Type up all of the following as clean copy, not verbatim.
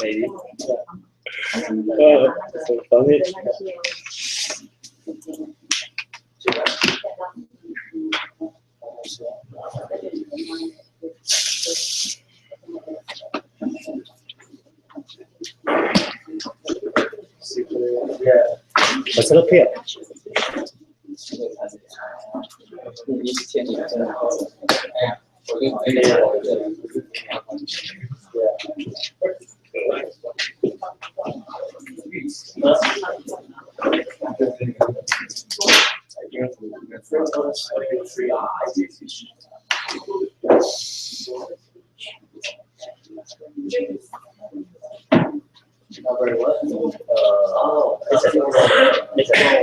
Maybe. So funny. Yeah. What's it up here?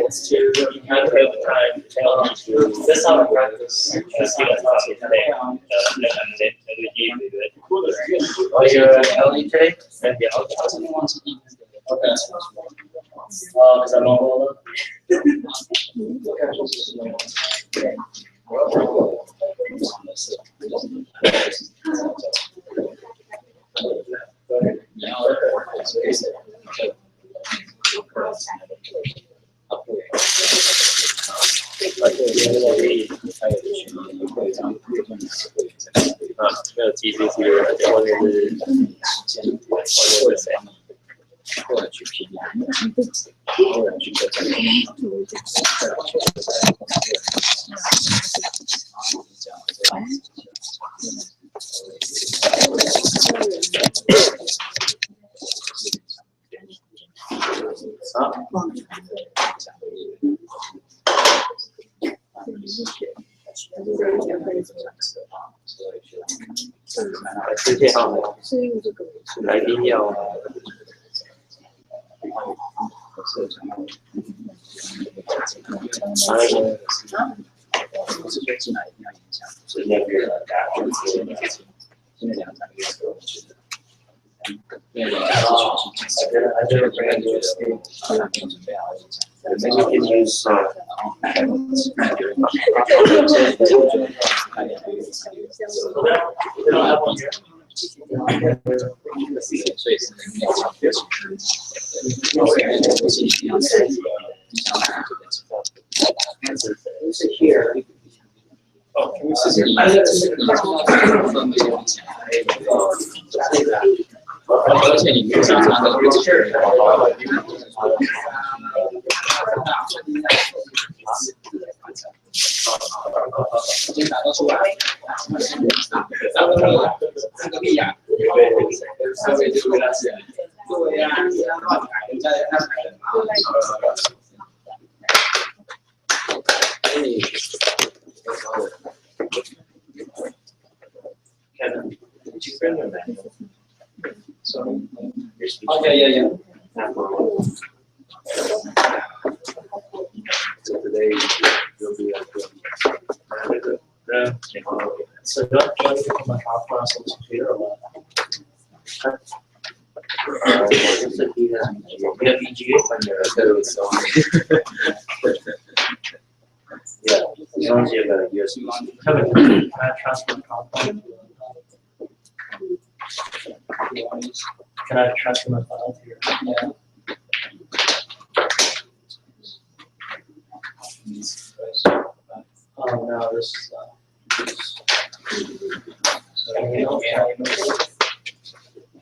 It's to you have to have time to tell them to. That's how I practice. That's how I today. Oh, you're LDK? Yeah. Okay. Is that mobile?没有记住这个，而且后面是后面是谁？或者去评价，或者去今天好，来宾要。是那个大家现在2、3个月之后，我觉得，因为还是准备好一下。Maybe we can use here. Oh, can we see?而且你平常常的先打到出来3个币呀3个就跟他是对呀乱改人家他改的Kevin, did you bring your manual? So, yeah. So today you'll be at the so don't try to become a top class computer or what? Yeah, as long as you have a USB. Kevin, can I transfer my file? Can I transfer my file to your? Yeah. Oh no, this is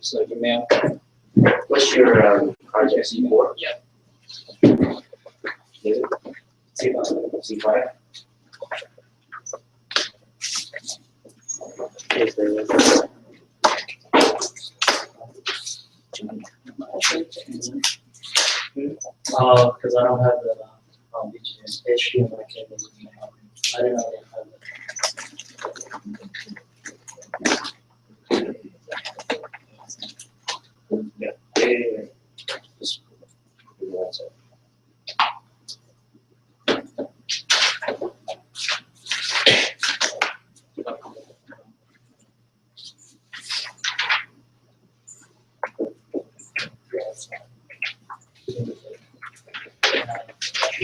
so email. What's your project C4? Yeah. C5. Because I don't have the HDMI cables. I didn't know they have it. Yeah. Just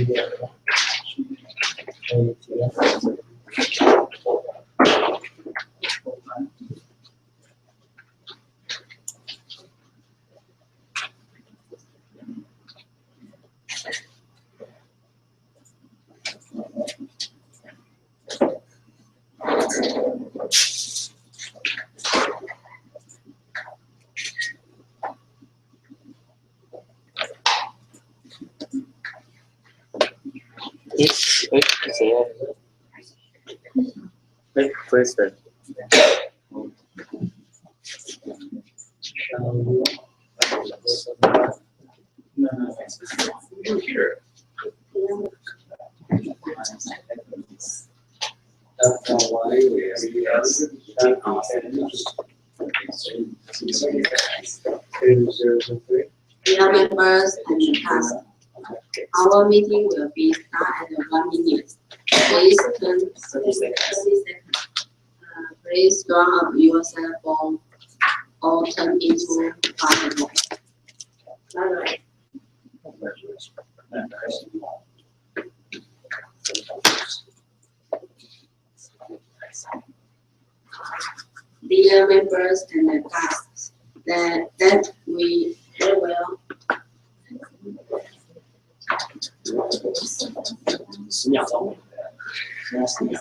yeah. 谁啊？President。Computer. Dear members and the cast, our meeting will be start at 1 minute. Please turn 30 seconds. Please turn up your cell phone or turn into fire mode. Bye-bye. Dear members and the cast, that we will 10秒钟。16秒。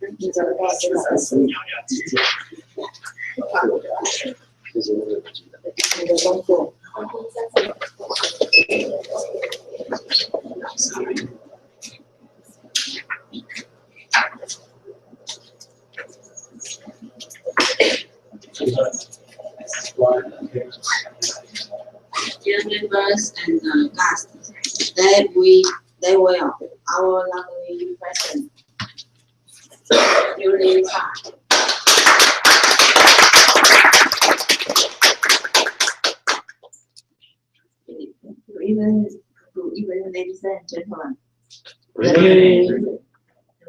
15秒要记住。你的工作。Dear members and guests, they will our lovely president during time. Good evening, ladies and gentlemen.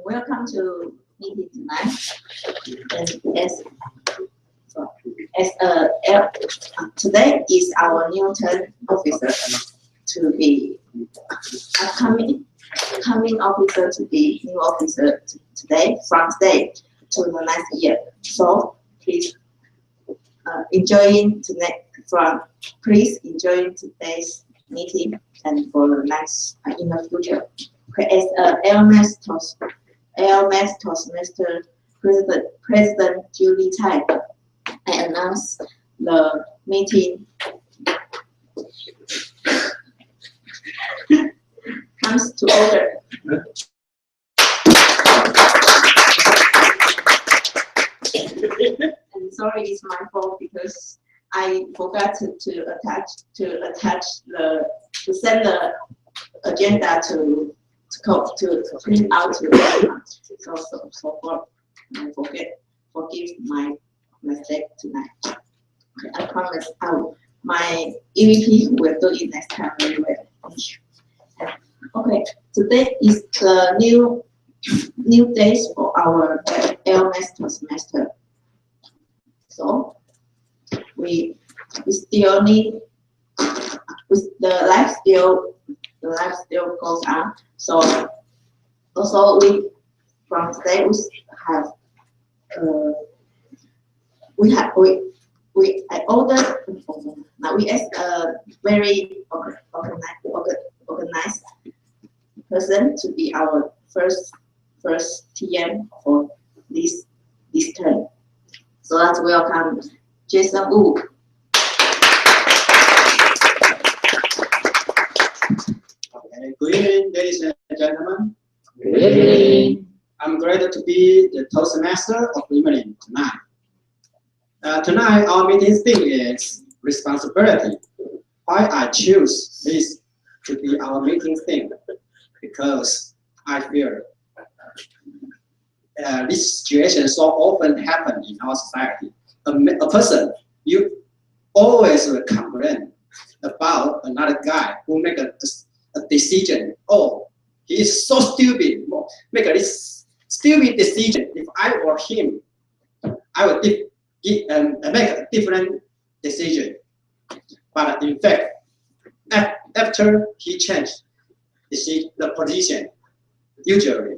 Welcome to meeting tonight. Today is our new term officer to be coming officer to be new officer today from today to the next year. So please please enjoy today's meeting and for the next in the future. Okay, as LMS Toastmaster President Julie Tsai, I announce the meeting comes to order. And sorry, it's my fault because I forgot to send the agenda to print out to everyone. So forgive my mistake tonight. Okay, I promise my EVP will do it next time very well. Okay, today is the new days for our LMS Toastmaster. So we still need the life still goes on. So also from today I ordered now we ask a very organized person to be our first TM for this term. So let's welcome Jason Wu. Okay, good evening, ladies and gentlemen. Good evening. I'm glad to be the Toastmaster of evening tonight. Tonight, our meeting theme is responsibility. Why I choose this to be our meeting theme? Because I feel this situation so often happen in our society. A person, you always will complain about another guy who make a decision. Oh, he is so stupid. Make this stupid decision. If I were him, I would make a different decision. But in fact, after he changed the position, usually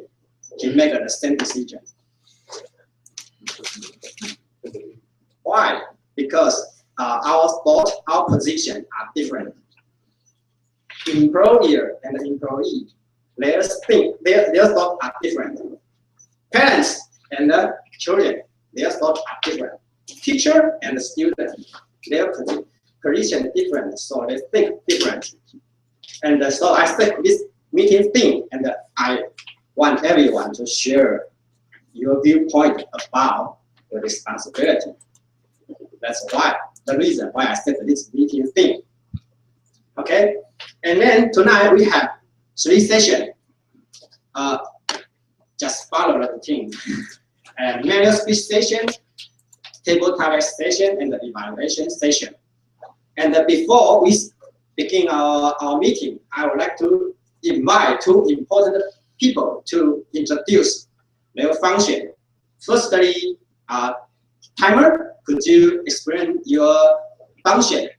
he make the same decision. Why? Because our position are different. Employer and employee their thoughts are different. Parents and the children, their thoughts are different. Teacher and the student, their position different, so they think different. And so I set this meeting theme, and I want everyone to share your viewpoint about your responsibility. That's why, the reason why I set this meeting theme. Okay, and then tonight we have 3 sessions. Just follow the theme. And manual speech session, table topic session, and the evaluation session. And before we begin our meeting, I would like to invite 2 important people to introduce their function. Firstly, Timer, could you explain your function?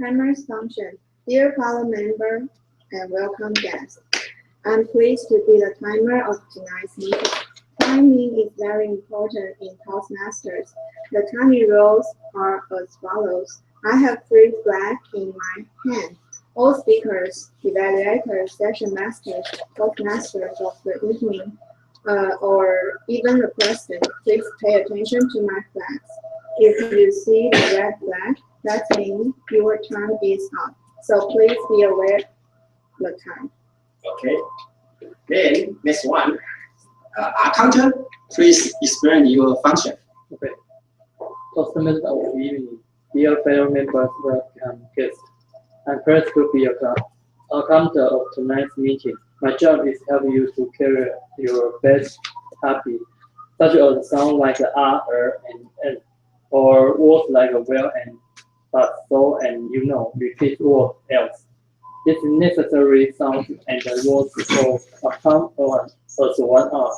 Timer's function. Dear fellow member and welcome guests, I'm pleased to be the timer of tonight's meeting. Timing is very important in Toastmasters. The timing rules are as follows. I have 3 flags in my hand. All speakers, evaluators, session masters, Toastmasters of the evening, or even the president, please pay attention to my flags. If you see the red flag, that means your time is up. So please be aware of the time. Okay. Then next one, accountant, please explain your function. Okay. Customers of the evening, dear fellow members, welcome guests. I'm pleased to be a accountant of tonight's meeting. My job is to help you to carry your best copy, such as sound like R, and or words like well and but, so, and you know, repeat what else. This necessary sound and the words for account on as 1 R.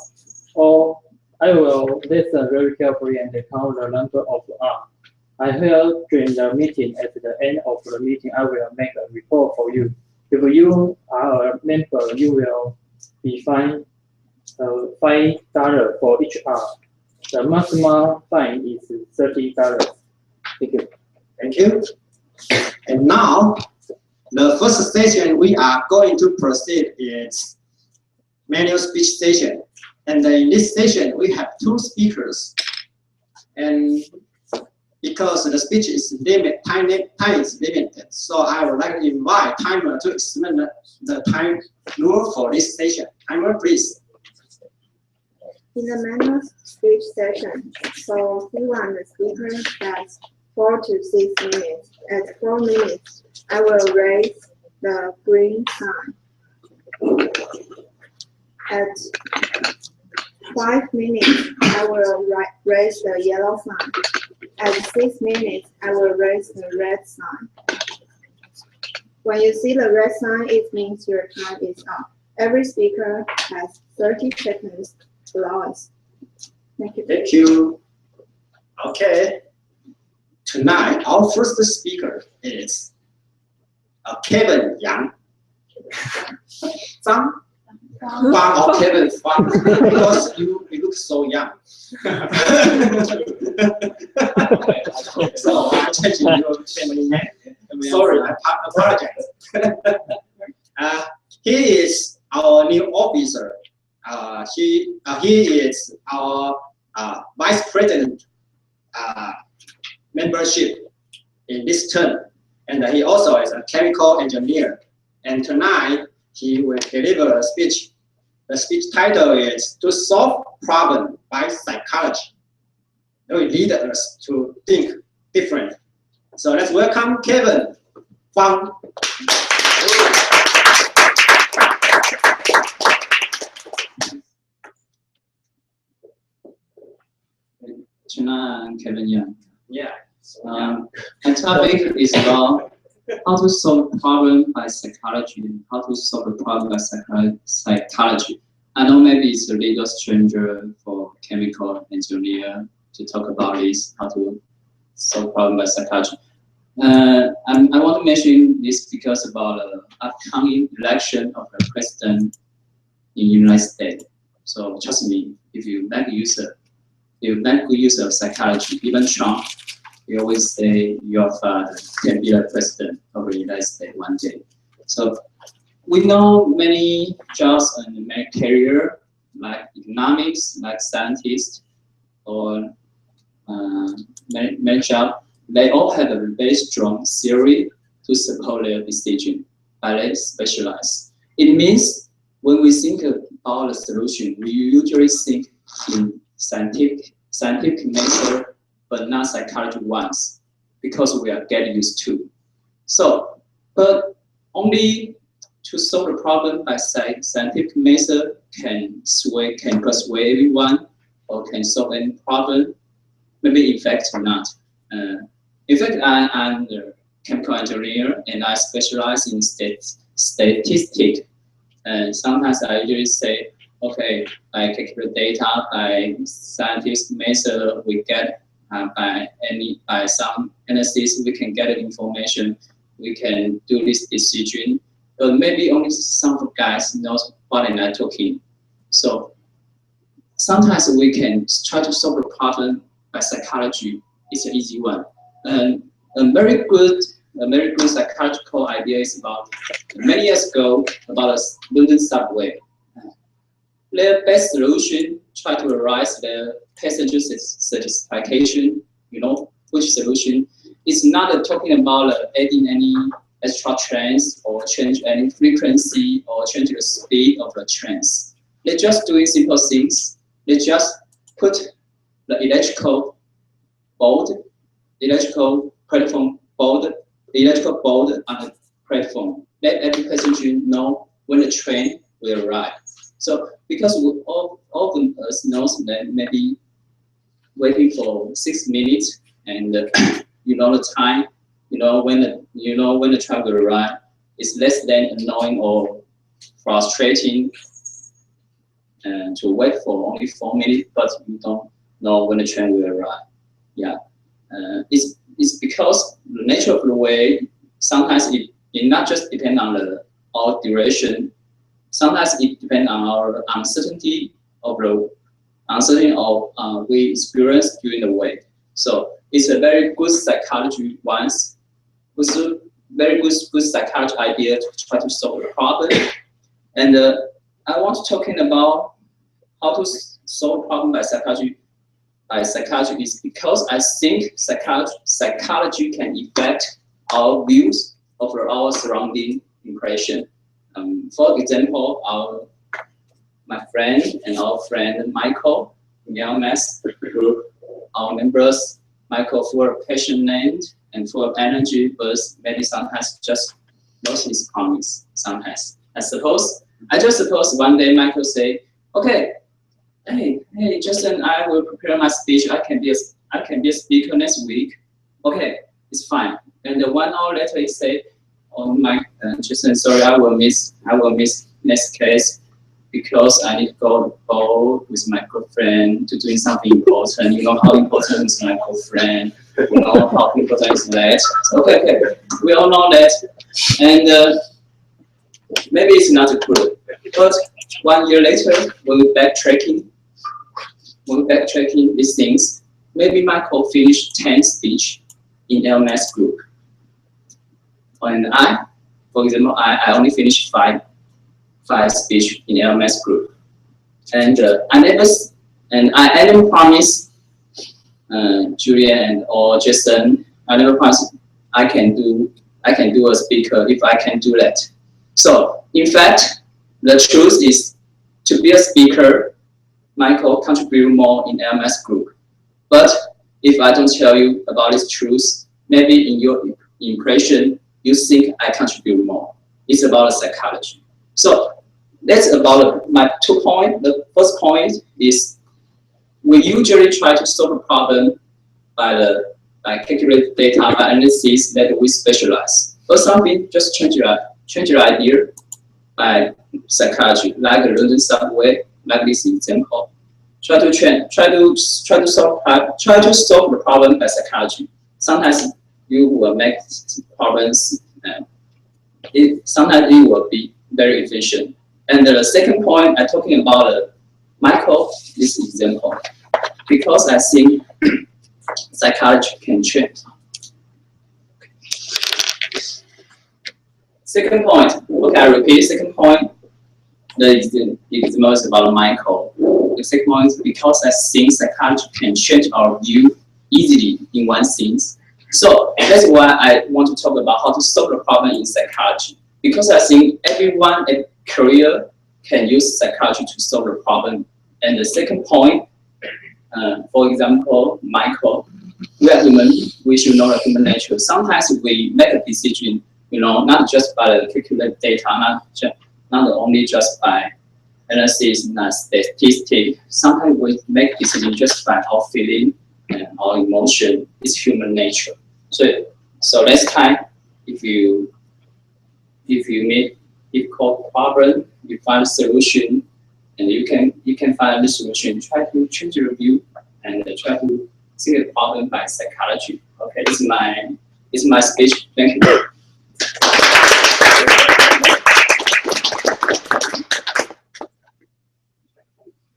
Or I will listen very carefully and count the number of R. I heard during the meeting. At the end of the meeting, I will make a report for you. If you are a member, you will be fined $5 for each R. The maximum fine is $30. Thank you. Thank you. And now, the first session we are going to proceed is manual speech session. And in this session, we have 2 speakers. And because the speech is time is limited, so I would like to invite Timer to explain the time rule for this session. Timer, please. In the manual speech session, so C1, the speaker has 4 to 6 minutes. At 4 minutes, I will raise the green sign. At 5 minutes, I will raise the yellow sign. At 6 minutes, I will raise the red sign. When you see the red sign, it means your time is up. Every speaker has 30 seconds to allow us. Thank you. Thank you. Okay. Tonight, our first speaker is Kevin Yang. Zhang? Fang or Kevin Fang, because you look so young. So I'm changing your family name. Sorry, I apologize. He is our new officer. He is our vice president membership in this term, and he also is a chemical engineer. And tonight he will deliver a speech. The speech title is "To Solve Problem by Psychology." It will lead us to think different. So let's welcome Kevin Fang. Tonight, I'm Kevin Young. Yeah. My topic is about how to solve a problem by psychology. How to solve a problem by psychology. I know maybe it's a little stranger for chemical engineer to talk about this, how to solve problem by psychology. I want to mention this because about the upcoming election of the president in the United States. So trust me, if you make good use of psychology, even Trump, he always say your father can be the president of the United States one day. So we know many jobs and many career like economics, like scientists, or many jobs. They all have a very strong theory to support their decision, but they specialize. It means when we think about a solution, we usually think in scientific method, but not psychology ones, because we are getting used to. So, but only to solve the problem by scientific method can persuade everyone or can solve any problem. Maybe in fact not. In fact, I'm the chemical engineer and I specialize in statistics. And sometimes I usually say, okay, by calculate data, by scientific method, we get by some analysis, we can get information, we can do this decision. But maybe only some of the guys knows what I'm talking. So sometimes we can try to solve the problem by psychology. It's an easy one. And a very good psychological idea is about many years ago about a London subway. Their best solution try to raise the passenger satisfaction. You know, which solution? It's not talking about adding any extra trains or change any frequency or change the speed of the trains. They're just doing simple things. They just put the electrical platform board on the platform. Let every passenger know when the train will arrive. So because we all of us knows that maybe waiting for 6 minutes and you know the time, you know when the train will arrive, is less than annoying or frustrating and to wait for only 4 minutes, but you don't know when the train will arrive. Yeah, it's because the nature of the way. Sometimes it not just depend on our duration. Sometimes it depends on our uncertainty of we experience during the wait. So it's a very good psychology once. It's a very good psychology idea to try to solve the problem. And I want to talking about how to solve problem by psychology. Psychology is because I think psychology can affect our views of our surrounding impression. For example, my friend and our friend Michael in the LMS group, our members, Michael full of passionate and full of energy, but maybe sometimes just lost his promise. Sometimes I just suppose one day Michael say, okay, hey, Justin, I will prepare my speech. I can be a speaker next week. Okay, it's fine. And 1 hour later, he say, "Oh, Justin, sorry, I will miss next case because I need to go with my girlfriend to doing something important. You know how important is my girlfriend. You know how important is that. So, okay, we all know that, and maybe it's not good. But 1 year later, when we're backtracking these things, maybe Michael finished 10 speech in LMS group. And for example, I only finished five speech in LMS group. And I never promise Julian or Jason, I never promise I can do a speaker if I can do that. So in fact, the truth is to be a speaker, Michael contribute more in LMS group. But if I don't tell you about this truth, maybe in your impression, you think I contribute more. It's about psychology. So that's about my 2 points. The first point is we usually try to solve a problem by calculate data, by analysis that we specialize. But something just change your idea by psychology, like the London subway, like this example. Try to solve the problem by psychology. Sometimes you will make problems. Sometimes it will be very efficient. And the second point, I'm talking about Michael, this example, because I think psychology can change. Second point, okay, I repeat, second point, it's most about Michael. The second point is because I think psychology can change our view easily in one thing. So that's why I want to talk about how to solve the problem in psychology. Because I think everyone at career can use psychology to solve the problem. And the second point, for example, Michael, we are human, we should know the human nature. Sometimes we make a decision, not just by the calculated data, not only just by analysis, not statistics. Sometimes we make decisions just by our feeling and our emotion. It's human nature. So next time, if you meet difficult problem, you find a solution, and you can find a solution. Try to change your view and try to see the problem by psychology. Okay, this is my speech. Thank you.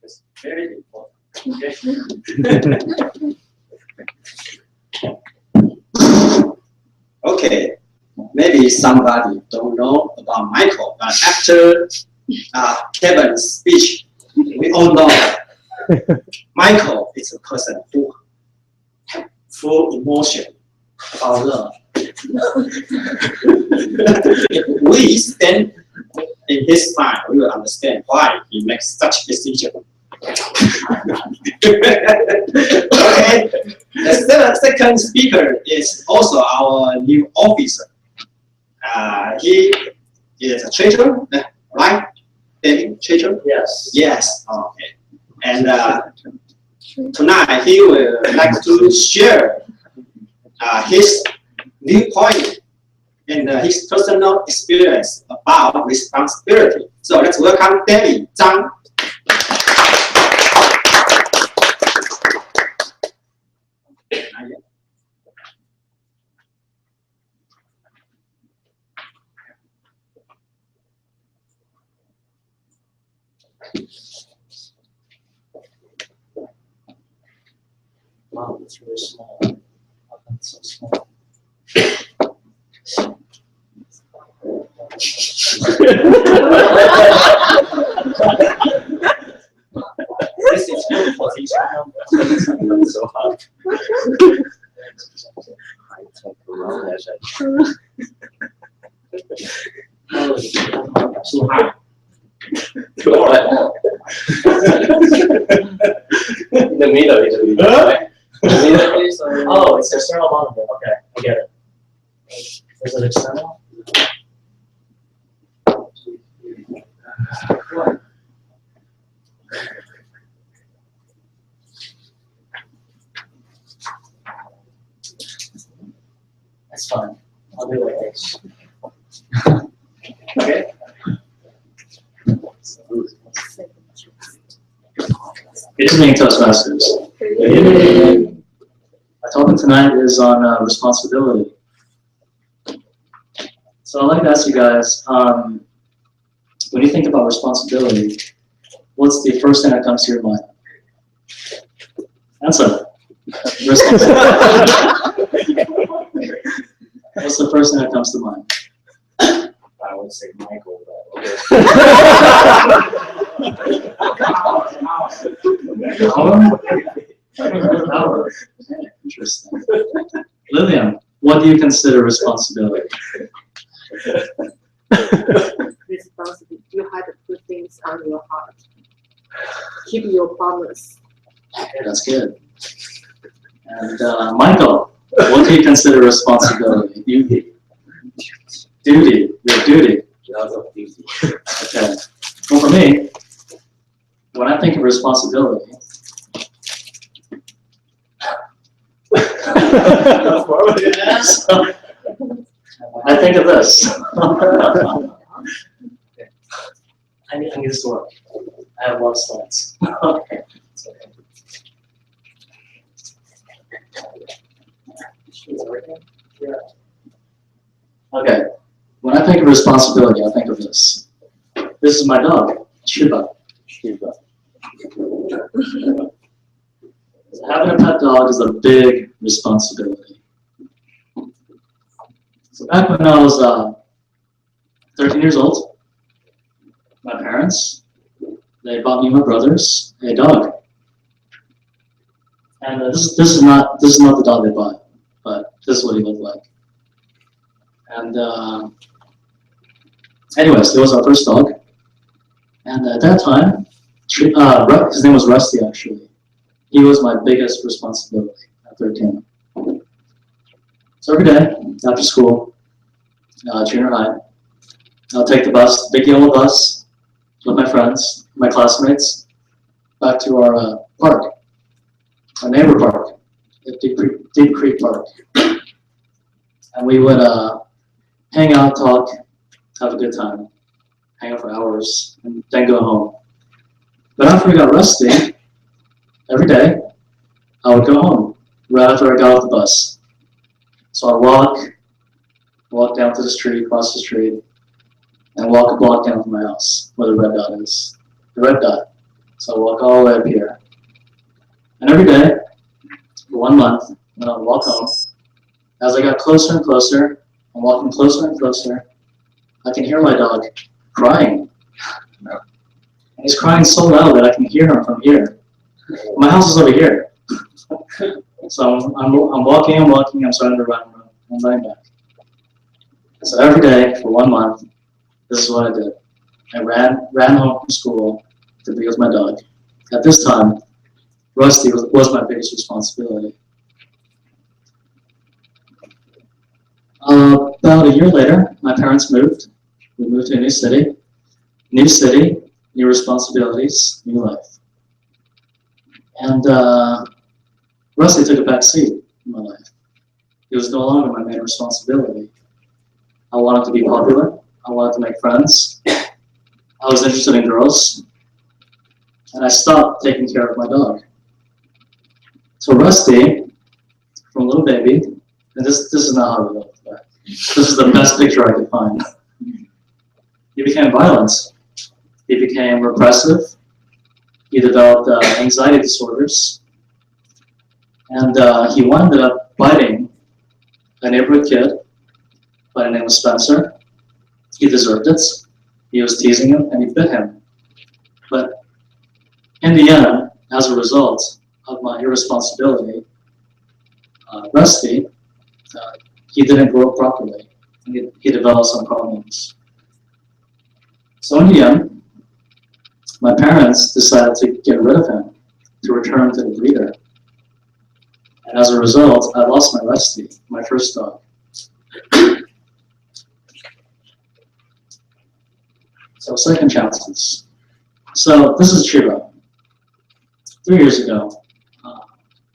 It's very important. Okay, maybe somebody don't know about Michael, but after Kevin's speech, we all know Michael is a person who has full emotion about love. If we stand in his side, we will understand why he makes such decision. Okay. The second speaker is also our new officer. He is a treasurer, right? David, treasurer? Yes. Yes. Okay. And tonight he will like to share his viewpoint and his personal experience about responsibility. So let's welcome David Zhang. Wow, it's really small. Oh, that's so small. This is good for teaching. So hard. So hard. In the middle is really right? Oh, it's external monitor. Okay, I get it. Is it external? That's fine. I'll do it like this. Okay. Good evening, Toastmasters. My topic tonight is on responsibility. So I'd like to ask you guys, when you think about responsibility, what's the first thing that comes to your mind? Answer. What's the first thing that comes to mind? I would say Michael, but okay. Interesting. Lillian, what do you consider responsibility? Responsibility. You have to put things on your heart. Keep your promise. Okay, that's good. And Michael, what do you consider responsibility? Duty. Duty. Your duty. Okay. Well, for me, when I think of responsibility, I think of this. I need this to work. I have a lot of slides. Okay. It's okay. Okay. When I think of responsibility, I think of this. This is my dog, Shiba. Having a pet dog is a big responsibility. So back when I was 13 years old. My parents, they bought me and my brothers a dog. And this is not the dog they bought, but this is what he looked like. And anyways, it was our first dog. And at that time, his name was Rusty, actually. He was my biggest responsibility at 13. So every day after school, junior high, I'll take the bus, big yellow bus, with my friends, my classmates, back to our park, our neighbor park, Deep Creek Park. And we would hang out, talk, have a good time, hang out for hours, and then go home. But after we got Rusty, every day, I would go home right after I got off the bus. So I'd walk down to the street, cross the street, and walk a block down from my house, where the red dot is. The red dot. So I walk all the way up here. And every day, for 1 month, when I would walk home, as I got closer and closer, and walking closer and closer, I can hear my dog crying. And he's crying so loud that I can hear him from here. My house is over here. So I'm walking, I'm starting to run, I'm running back. So every day for 1 month, this is what I did. I ran home from school to be with my dog. At this time, Rusty was my biggest responsibility. About a year later, my parents moved. We moved to a new city, new responsibilities, new life. And Rusty took a back seat in my life. He was no longer my main responsibility. I wanted to be popular. I wanted to make friends. I was interested in girls. And I stopped taking care of my dog. So Rusty, from a little baby, and this is not how he looked, but this is the best picture I could find. He became violent. He became repressive. He developed anxiety disorders. And he wound up biting a neighborhood kid by the name of Spencer. He deserved it. He was teasing him, and he bit him. But in the end, as a result of my irresponsibility, Rusty, he didn't grow up properly. He developed some problems. So in the end, my parents decided to get rid of him, to return to the breeder. And as a result, I lost my Rusty, my first dog. So second chances. So this is Chiba. 3 years ago,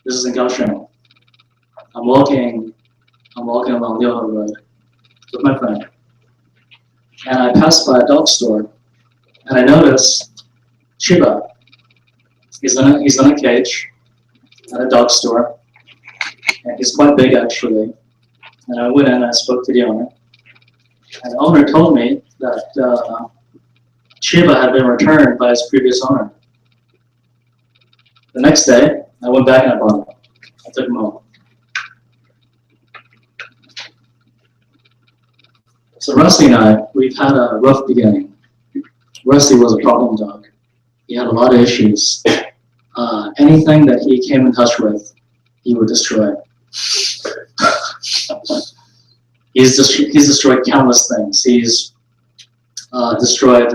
this is in Kaohsiung. I'm walking along Liuhe Road with my friend. And I passed by a dog store, and I noticed Chiba. He's in a cage at a dog store. And he's quite big, actually. And I went in and I spoke to the owner. And the owner told me that Chiba had been returned by his previous owner. The next day, I went back and I bought him. I took him home. So Rusty and I, we've had a rough beginning. Rusty was a problem dog. He had a lot of issues. Anything that he came in touch with, he would destroy. He's destroyed countless things. He's destroyed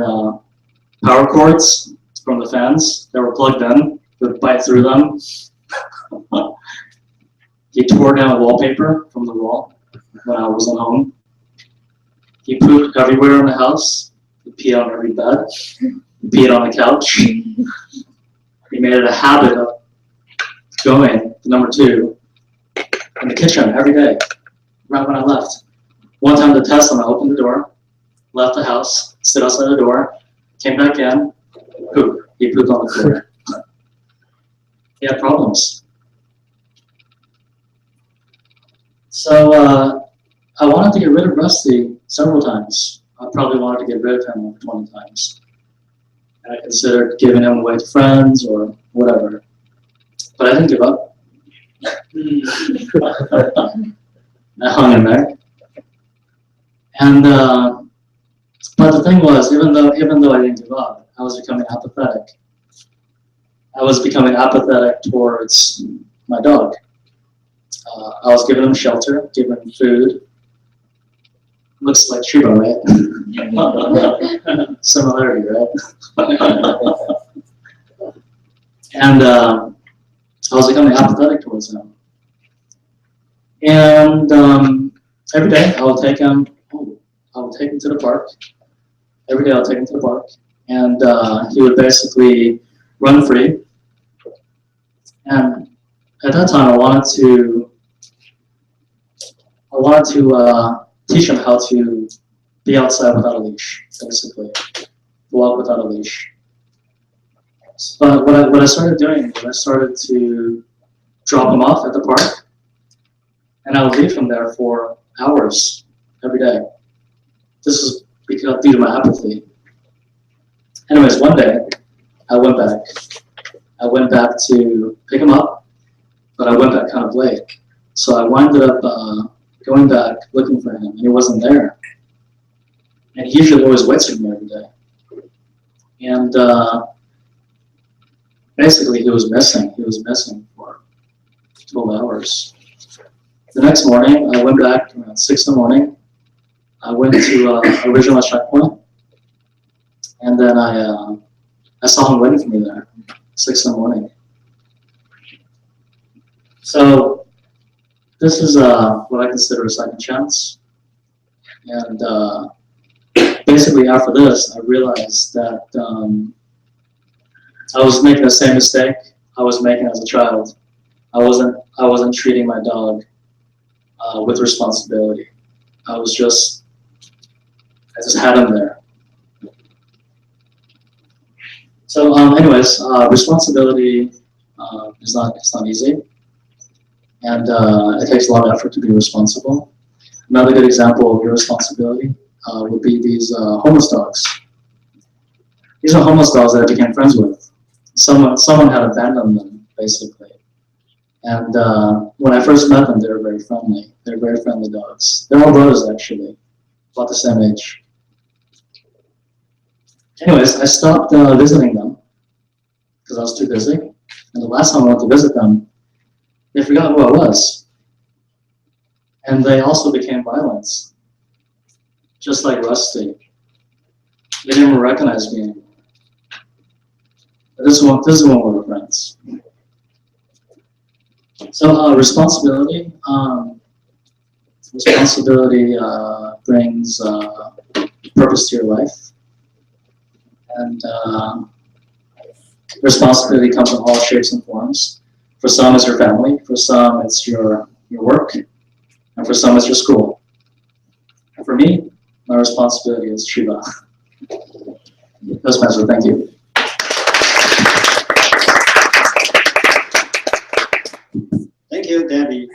power cords from the fans that were plugged in. Would bite through them. He tore down wallpaper from the wall when I wasn't home. He pooped everywhere in the house. He peed on every bed. He peed on the couch. He made it a habit of going to number 2 in the kitchen every day, right when I left. One time to test him, I opened the door, left the house, stood outside the door, came back in, poop. He pooped on the floor. He had problems. So I wanted to get rid of Rusty several times. I probably wanted to get rid of him 20 times. And I considered giving him away to friends or whatever. But I didn't give up. I hung in there. And But the thing was, even though I didn't give up, I was becoming apathetic. I was becoming apathetic towards my dog. I was giving him shelter, giving him food. Looks like Shiba, right? Similarity, right? And I was becoming apathetic towards him. And every day I would take him to the park. Every day I would take him to the park, and he would basically run free. And at that time, I wanted to teach him how to be outside without a leash, basically, walk without a leash. But what I started doing was I started to drop him off at the park, and I would leave him there for hours every day. This is because due to my apathy. Anyways, one day I went back to pick him up, but I went back kind of late. So I winded up going back looking for him, and he wasn't there. And he usually always waits for me every day. And basically, he was missing. He was missing for 12 hours. The next morning, I went back around 6 in the morning. I went to original checkpoint, and then I saw him waiting for me there, 6 in the morning. So this is what I consider a second chance. And basically, after this, I realized that I was making the same mistake I was making as a child. I wasn't treating my dog with responsibility. I just had him there. So, anyways, responsibility is not easy, and it takes a lot of effort to be responsible. Another good example of irresponsibility would be these homeless dogs. These are homeless dogs that I became friends with. Someone had abandoned them, basically. And when I first met them, they were very friendly. They're very friendly dogs. They're all brothers, actually, about the same age. Anyways, I stopped visiting them because I was too busy. And the last time I went to visit them, they forgot who I was. And they also became violent, just like Rusty. They didn't even recognize me anymore. But this is when we were friends. So responsibility brings purpose to your life. And responsibility comes in all shapes and forms. For some, it's your family. For some, it's your work. And for some, it's your school. And for me, my responsibility is Shiva. That's my answer. Thank you. Thank you, Debbie.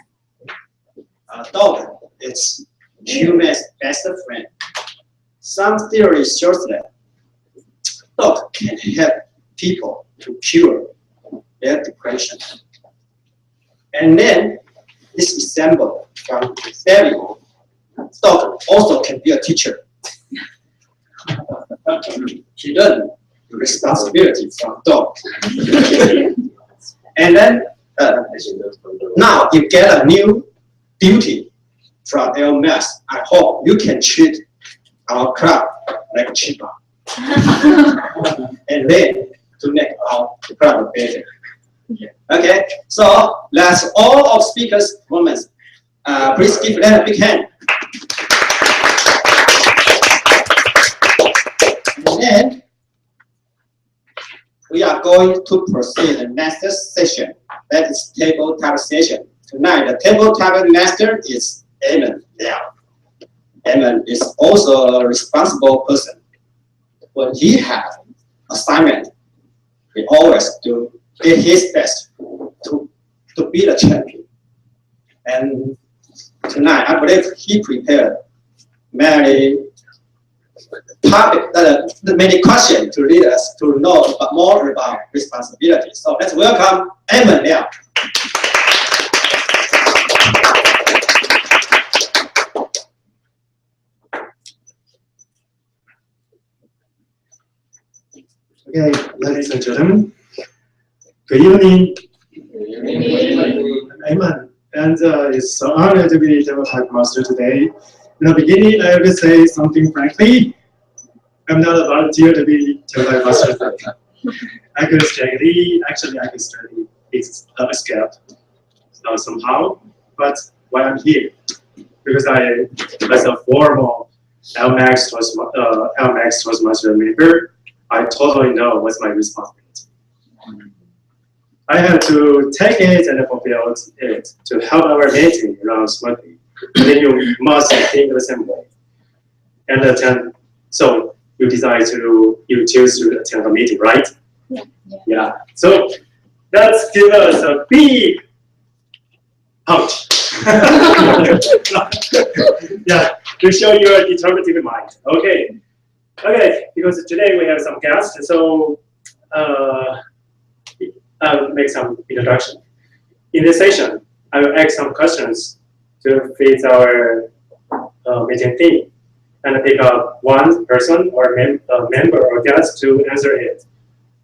Dog is human's best friend. Some theories show that dog can help people to cure their depression. And then this example from Debbie, dog also can be a teacher. She learned the responsibility from dog. And then now you get a new duty from LMS. I hope you can treat our club like Chiba. And then to make our club better. Okay, so that's all of speakers' moments. Please give them a big hand. And then we are going to proceed the next session. That is tabletop session. Tonight, the tabletop master is Eamon Liao. Eamon is also a responsible person. When he has assignment, he always do his best to be the champion. And tonight, I believe he prepared many many questions to lead us to know more about responsibility. So let's welcome Eamon Liao. Okay, ladies and gentlemen, good evening. I'm Ayman, and it's so honored to be the type master today. In the beginning, I will say something frankly. I'm not a volunteer to be type master today. I could study, actually I could study escape somehow, but why I'm here? Because as a formal LMAX Toastmaster member, I totally know what's my responsibility. I have to take it and fulfill it to help our meeting run smoothly. And then you must think the same way. And attend. So you choose to attend the meeting, right? Yeah. So let's give us a big punch. Yeah, to show your determinative mind. Okay. Okay, because today we have some guests, so I'll make some introduction. In this session, I will ask some questions to fit our meeting theme and pick up one person or member or guest to answer it.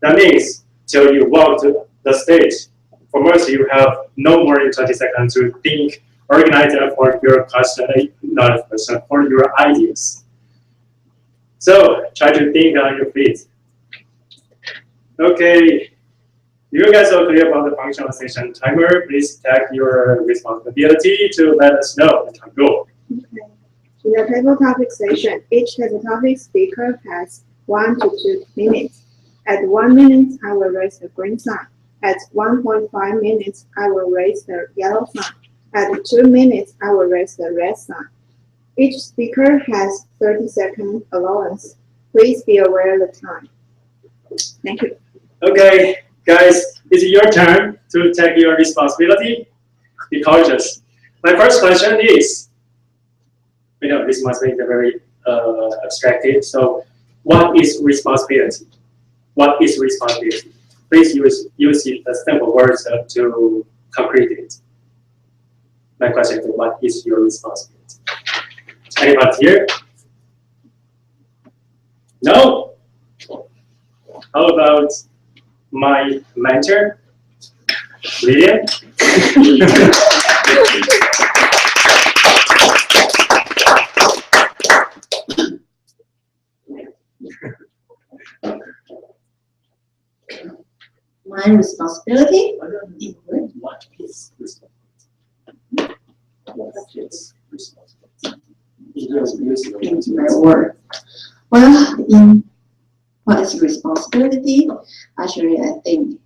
That means till you walk to the stage, for most you have no more than 20 seconds to think, organize for your question, not question, for your ideas. So try to think on your feet. Okay, you guys are clear about the function of session timer. Please take your responsibility to let us know the time go. Okay. In the table topic session, each table topic speaker has 1 to 2 minutes. At 1 minute, I will raise the green sign. At 1.5 minutes, I will raise the yellow sign. At 2 minutes, I will raise the red sign. Each speaker has 30-second allowance. Please be aware of the time. Thank you. Okay, guys, it's your turn to take your responsibility. Be cautious. My first question is, this must be very abstracted. So, what is responsibility? What is responsibility? Please use the simple words to concrete it. My question is, what is your responsibility? Anybody here? No? How about my mentor, Lydia? My responsibility? What is responsibility? What is responsibility? Into my work. Well, in what is responsibility? Actually, I think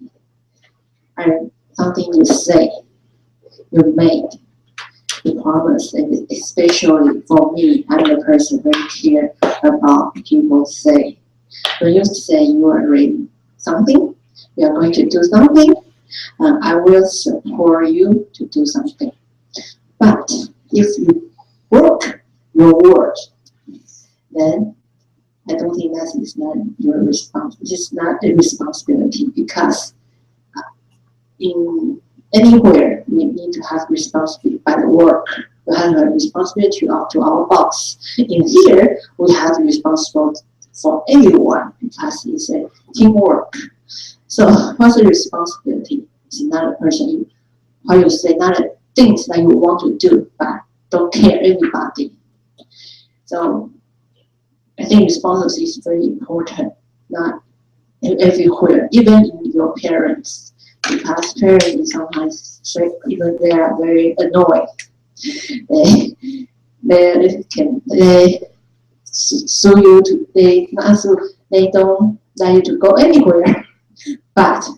something you say, you make, you promise, and especially for me, I'm the person very care about people say. When you say you are ready something, you are going to do something, I will support you to do something. But if you broke your word, then I don't think that is not your responsibility. It's not a responsibility because in anywhere we need to have responsibility by the work. We have a responsibility to our boss. In here, we have the responsibility for everyone because it's a teamwork. So what's the responsibility? It's not a person, how you say, not a things that you want to do, but don't care everybody. So I think responsibility is very important, not everywhere, even in your parents. Because parents sometimes, even they are very annoying. They sue you to, they don't let you to go anywhere. But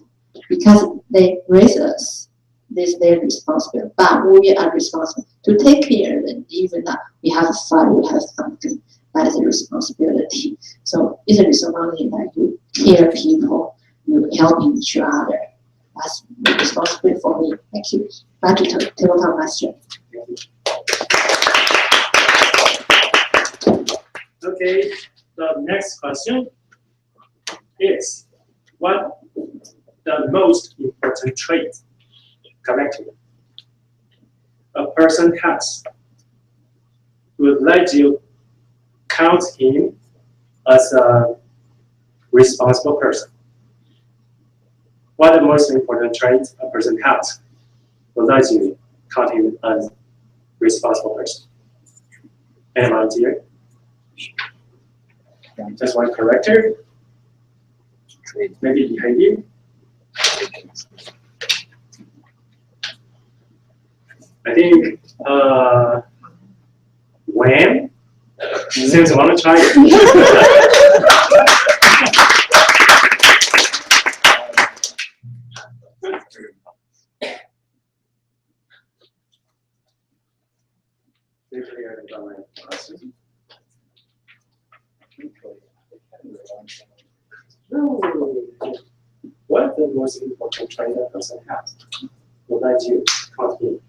because they raise us, this is their responsibility. But we are responsible to take care of them. Even that we have a fight, we have something, that is a responsibility. So it's a responsibility that you care people, you help each other. That's responsibility for me. Thank you. Back to Tabletop Master. Okay, the next question is, what the most important trait collectively a person has would let you count him as a responsible person? what the most important trait a person has will let you call him a responsible person? Any volunteer? Just one character? Maybe behavior? I think when? Since you want to try it. What the most important trait a person has will let you count him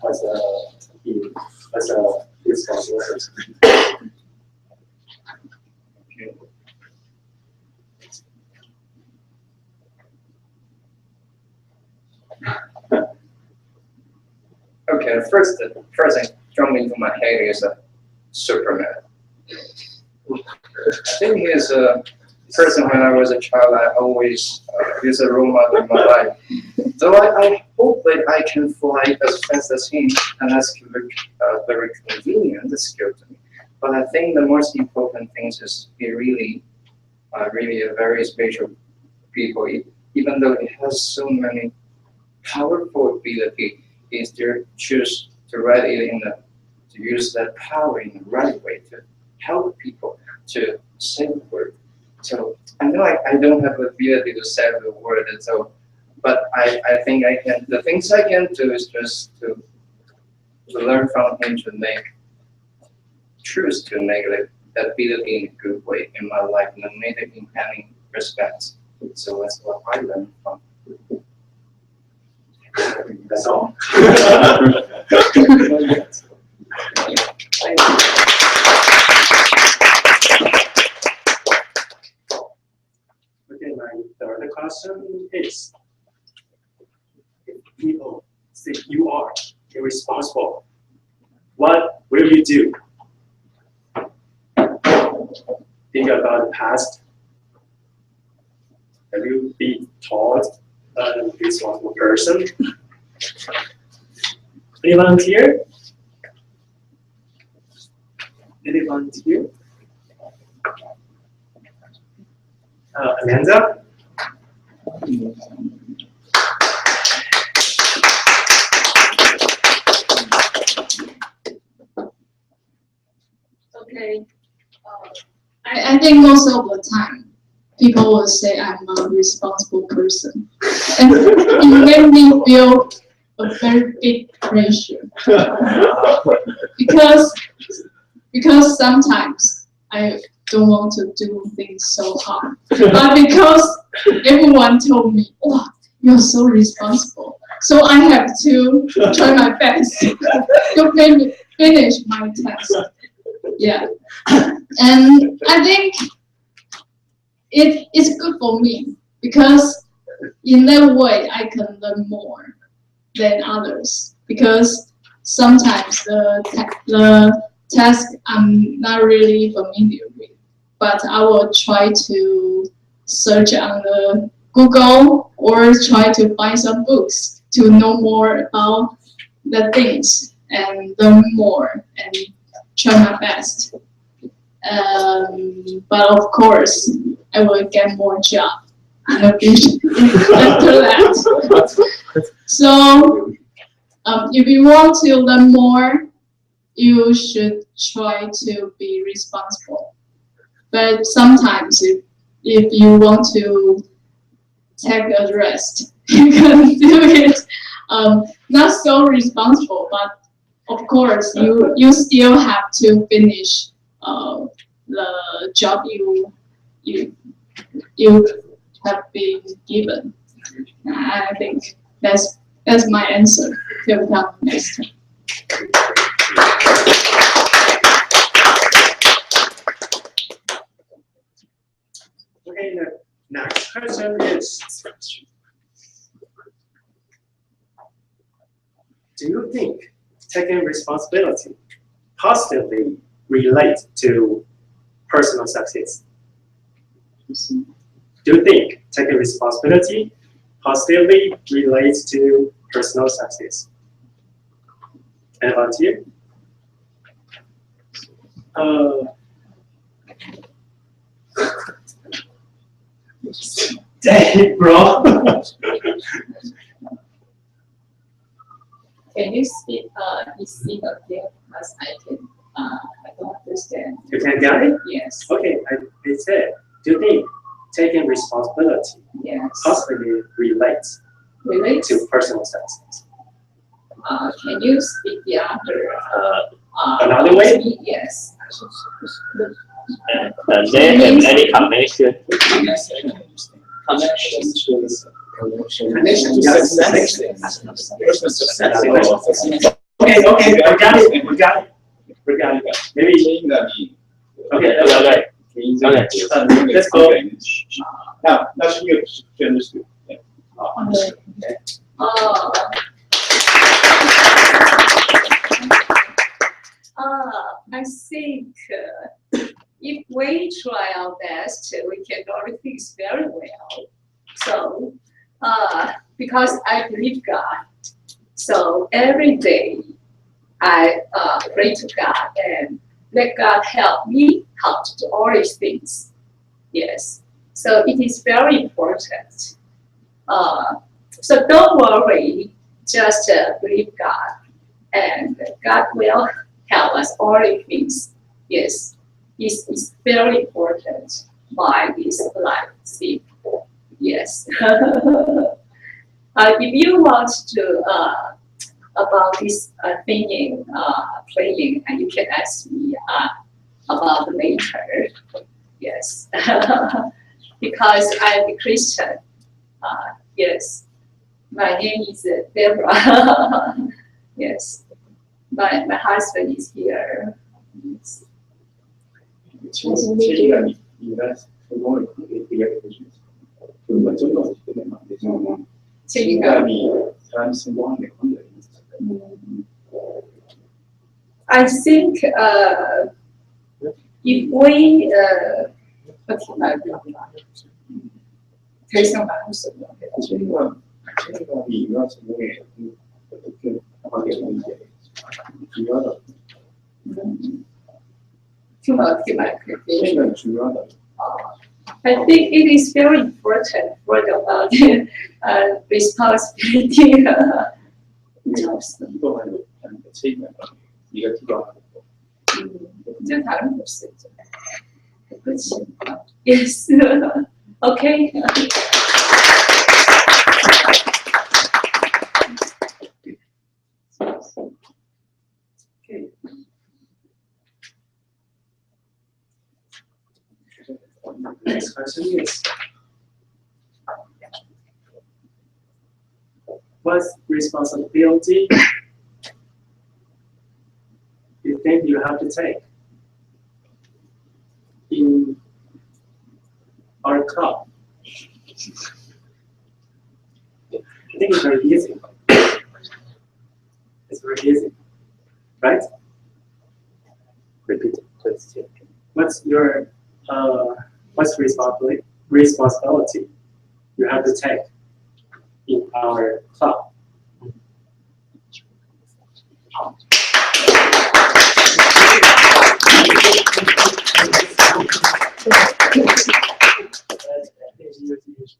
as a responsible person? Okay, first thing jumping into my head is Superman. I think he is a person when I was a child. I always use a role model in my life. Though I hope that I can fly as fast as him, and that's very convenient skill to me. But I think the most important thing is he really a very special people. Even though he has so many powerful ability, he still choose to write it to use that power in the right way to help people to save the world. So I know I don't have the ability to save the world, so but I think I can. The things I can do is just to learn from him to choose to make that ability in a good way in my life, and make it in any respects. So that's what I learned from. That's all. Okay, my third question is, if people say you are irresponsible, what will you do? Think about the past. Have you been taught a responsible person? Any volunteer? Any volunteer? Amanda? Okay. I think most of the time, people will say I'm a responsible person. And it made me feel a very big pressure. because sometimes I don't want to do things so hard. But because everyone told me, oh, you're so responsible. So I have to try my best to finish my task. Yeah. And I think it's good for me because in that way I can learn more than others, because sometimes the task I'm not really familiar with, but I will try to search on the Google or try to find some books to know more about the things and learn more and try my best. But of course, I will get more job after that. So, if you want to learn more, you should try to be responsible. But sometimes, if you want to take a rest, you can do it. Not so responsible, but of course, you still have to finish the job you have been given. I think that's my answer. Till come next time. Okay, the next question is, do you think taking responsibility positively relates to personal success? Do you think taking responsibility positively relates to personal success. And about you? Dang, bro. Can you speak easy again? Because I don't understand. You can get it? Yes. Okay, I said, do you think taking responsibility Yes. positively relates Relates. to personal success? Can you speak the other? Another way? Yes. They have any connection? Connection to success. Personal success. Okay, we got it. Maybe. Okay, let's go. Now, that's good. Understood. Yeah. I think if we try our best, we can do things very well. So, because I believe God, so every day I pray to God and let God help me how to do all these things. Yes. So it is very important. So don't worry, just believe God, and God will help us all these things. Yes, it's very important by this life thing. Yes. If you want to about this thinking, playing, and you can ask me about later. Yes, because I'm a Christian. Yes, my name is Deborah. Yes, my husband is here. Yes. 请你你的成功也比较科学，就我真的这个嘛，你知道吗？请你看成功的方面。I think if we你要成功也就方面理解，主要的。主要的。I think it is very important for the responsibility. 一个还有这个一个提高。就谈论不是这个，对不起。Yes. Okay. Okay. Next question is, what responsibility you think you have to take in our club? I think it's very easy. It's very easy, right? Repeat it, please. What's your what's responsibility you have to take in our club?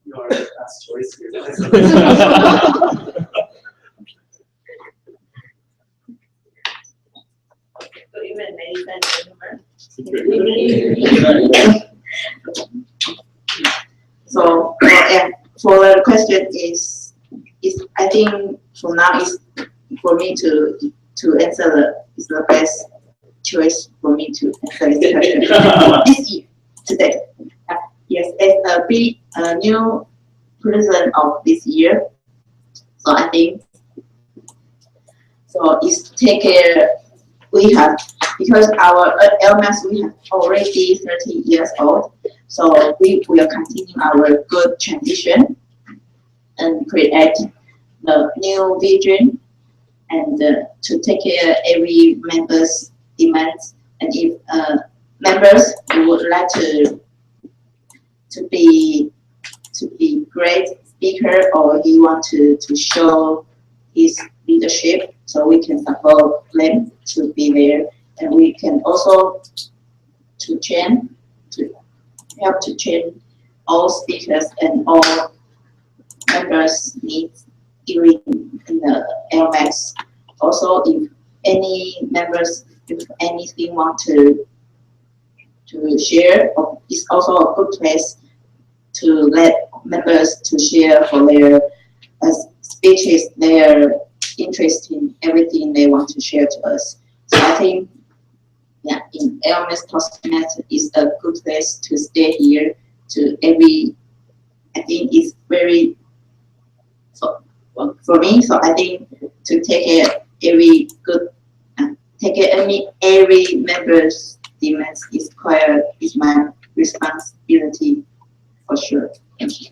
Your last choice here. Good evening, ladies and gentlemen. So, for the question is I think for now is for me to answer is the best choice for me to answer this question this year today. Yes, as a new president of this year, so I think so is take care. We have, because our LMS we have already 30 years old, so we will continue our good transition and create the new vision and to take care every member's demands. And if members would like to be great speaker or he want to show his leadership, so we can support them to be there, and we can also to help to train all speakers and all members needs during the LMAX. Also, if any members, if anything want to share, it's also a good place to let members to share for their speeches, their interest in everything they want to share to us. So I think, yeah, in LMS Toastmaster is a good place to stay here to I think it's very, for me, so I think to take care every member's demands is my responsibility for sure. Thank you.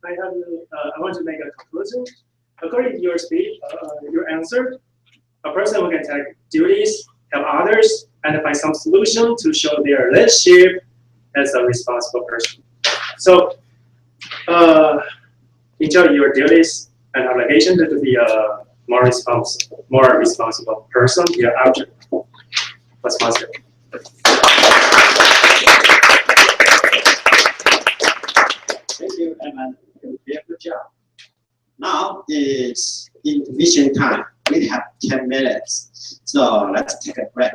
I want to make a conclusion. According to your speech, your answer, a person who can take duties, help others, and find some solution to show their leadership as a responsible person. So, enjoy your duties and obligation to be a more responsible person in your outer responsibility. Thank you, Emma. You did a good job. Now it's intermission time. We have 10 minutes. So let's take a break.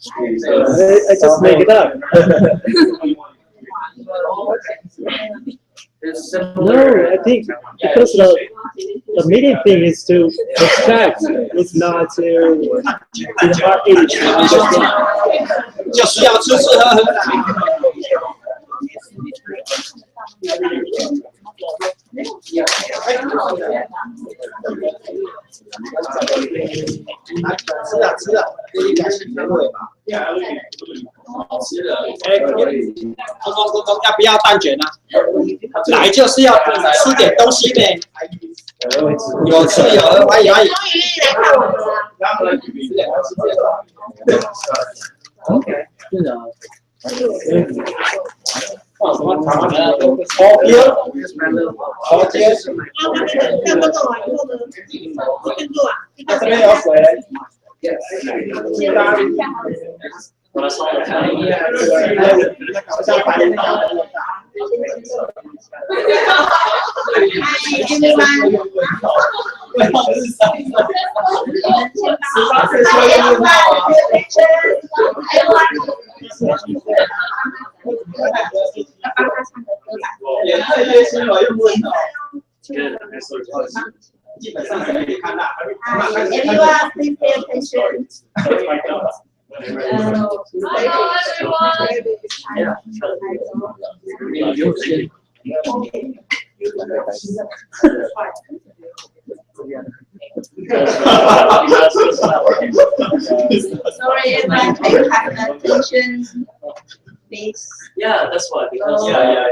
I just make it up. No, I think because the meeting thing is to extract, it's not to impart it. 就是要吃吃喝喝的。吃啊，这一点咸味嘛。好吃的，东，要不要蛋卷啊？来就是要吃点东西呗。有吃有喝，欢迎欢迎。OK， 是的。好接，这边有水。基本上可以看到。Everyone, please pay attention. Sorry, everyone, can you have attention, please? Yeah, that's why. Because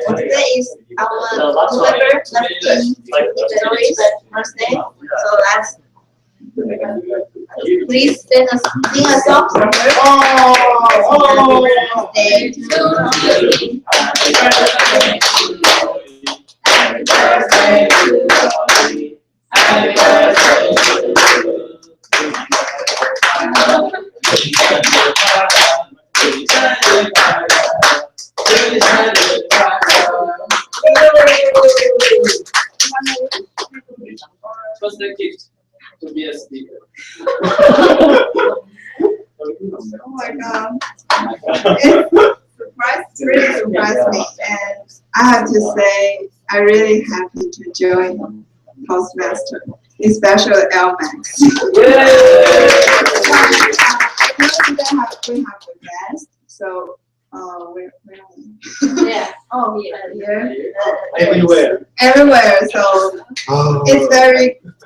Today is our November 13th January's birthday, so let's please sing a song for her. Happy birthday to you. Happy birthday to you. Happy birthday to you. What's the gift to be a speaker? Oh my God. It really surprised me, and I have to say, I'm really happy to join Toastmaster, especially LMAX. We have the guest, so where Yeah. oh yeah, Everywhere. everywhere. So it's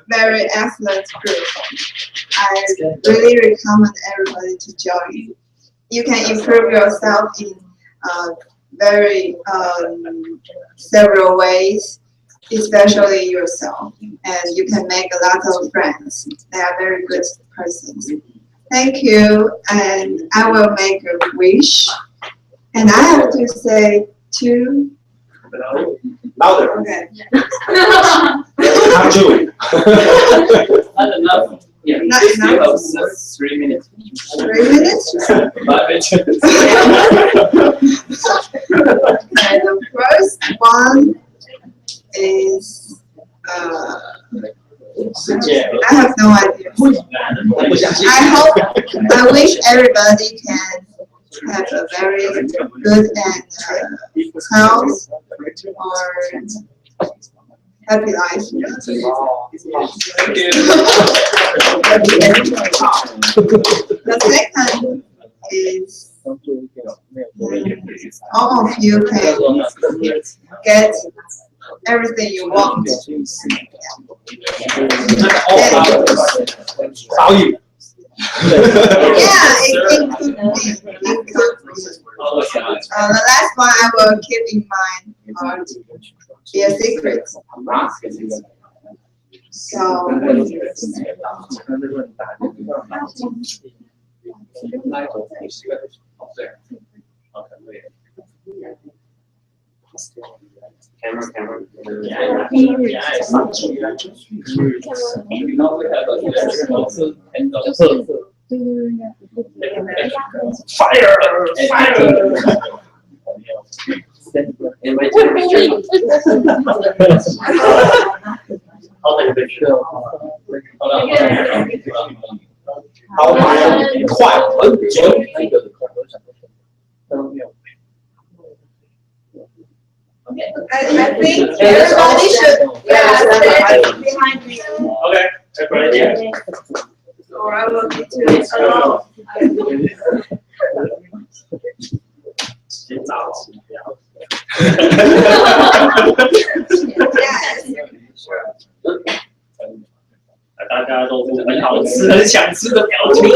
very excellent group. I really recommend everybody to join. You can improve yourself in very several ways, especially yourself, and you can make a lot of friends. They are very good persons. Thank you, and I will make a wish. And I have to say two. Louder. Okay. How do? Not enough. Yeah, Not this you enough. have 3 minutes. 3 minutes? 5 minutes. Okay, the first one is I have no idea. I wish everybody can have a very good and health or happy life. The second is all of you can get everything you want. Yeah, it could be. The last one I will keep in mind or be a secret. So, Camera. Yeah. You know we have a also and also fire. And my temperature. I'll take a picture. Hold on. 好，快，很久。 I think everybody should stand behind me. Okay, everybody, yeah. Or I will be too alone. Yes. 大家都是很好吃、很想吃的表情。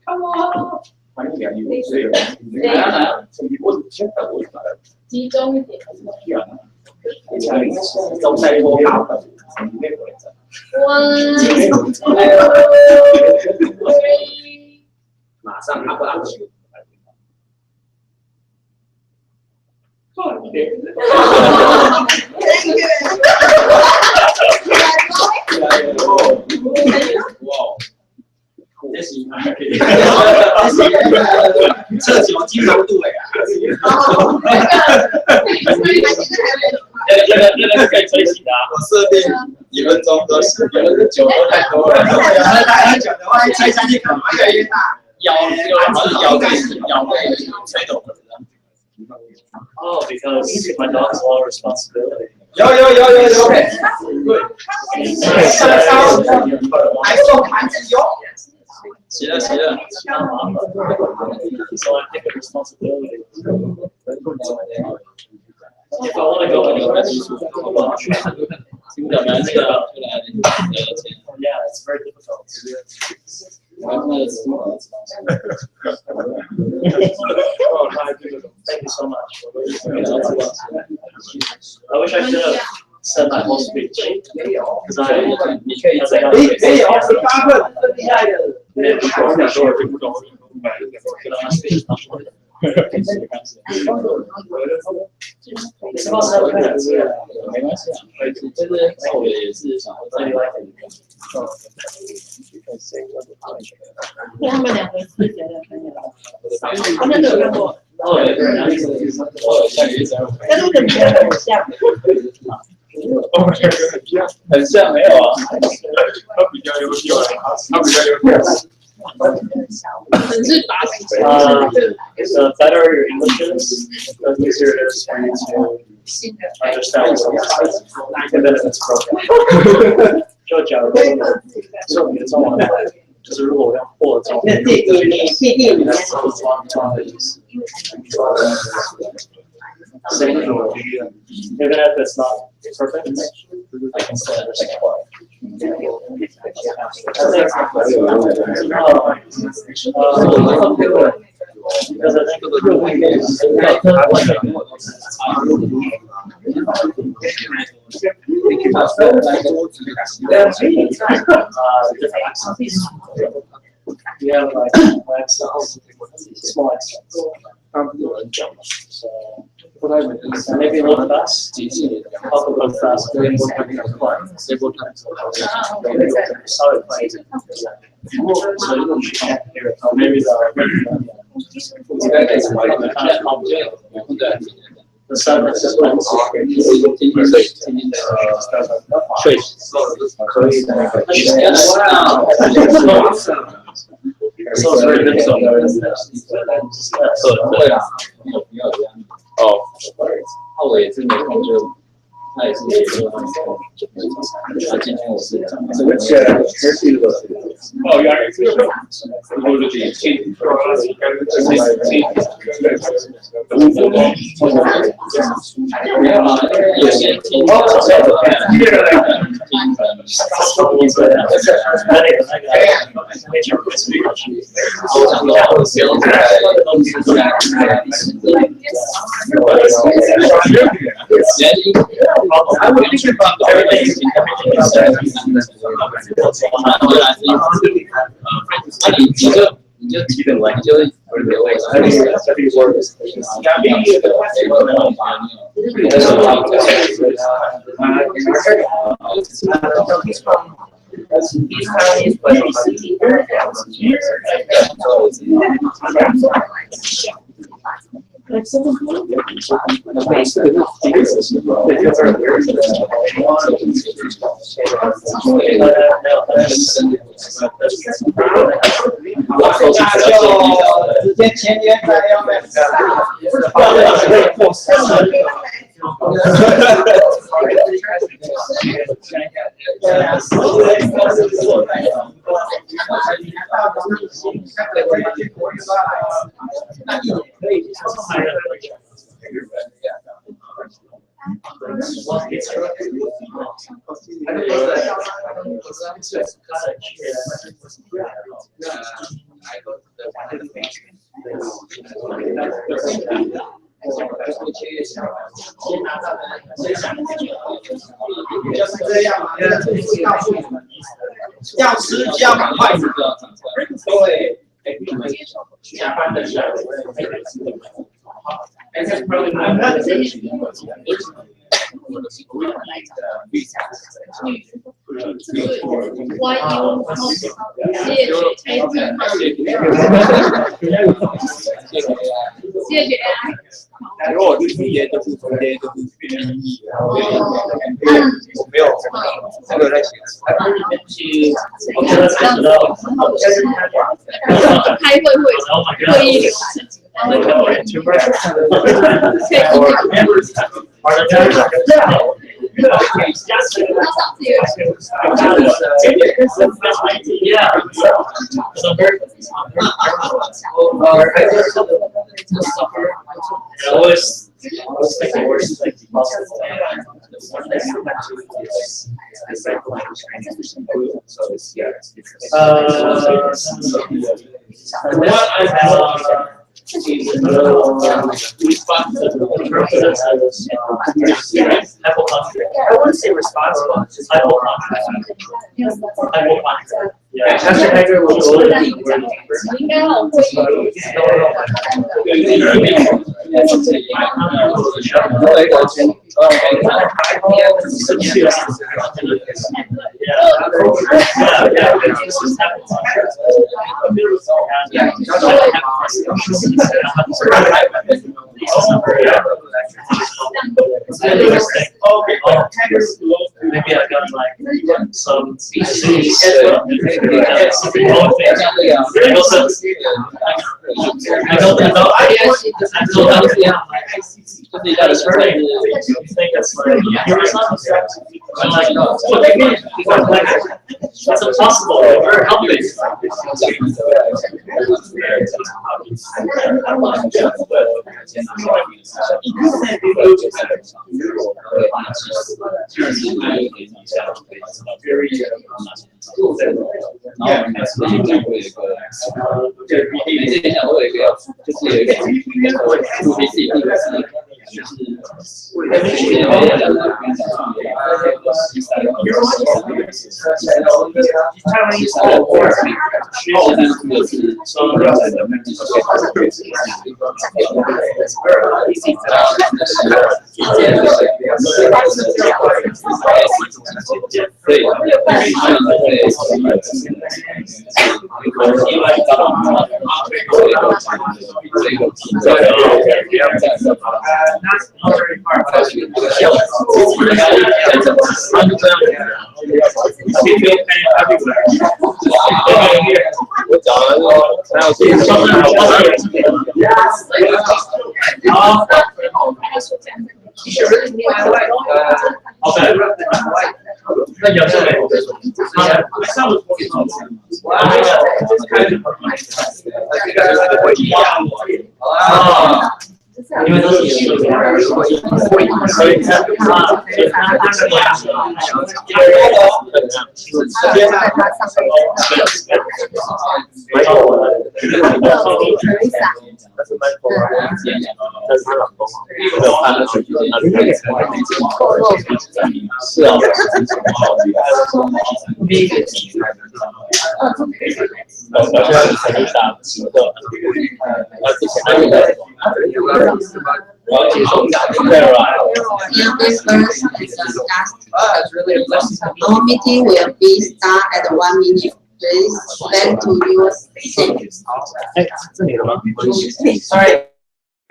Come on，集中一点。One, two, three。马上拿不拿去？ Thank you. Wow. 这是测酒精浓度哎那个可以吹洗的啊。我设定1分钟都是，有的酒都太多了。太久的话，一吹下去可能越来越大，咬被吹走了。 Oh, because my dog's all responsibility. 有。还送盘子有。洗了。 So I take a responsibility. If I want to go anywhere, yeah, it's very difficult. Thank you so much. I wish I could have said my whole speech because I 18分，厉害的。我想说我听不懂，my speech is not short. 没关系啊，就是那我也是想要在另外一个。他们两个是谁的朋友？他们都有看过。但是跟你觉得很像。很像没有啊？他比较优秀，他比较优秀。很是打The better your English is, the easier it is for you to understand what's going on. And then if it's broken. 就假如说你的中文，就是如果我要破中文，那这个你确定你的手装的意思。Even if it's not perfect, I can still understand why. Because I think we have like small accents. So maybe a little fast. Help a little fast. So maybe the San Francisco So it's very difficult. 对啊，没有必要这样。哦，那我也是没空就，他也是写作，他今天我是讲。Oh, yeah, it's go to the team. I would think about everything. 你就基本完，你就会留位。直接签约在要卖。就是这样嘛，告诉你们，要吃就要赶快，对，加班的时候。Why you如果我就是毕业就是直接就是我没有这个在写。开会议流程。I was thinking worse like I wouldn't say responsible, just hypochondriac. Yeah, Pastor Hager will go over the word. 应该让会议Maybe I got like some species. I don't know. That is right. You think it's like I'm like, no, what do you mean? That's impossible. We're helping.因为都是有所以是啊。Our meeting will be start at 1 minute. Please back to your seat. 哎，是你的吗 ？Sorry。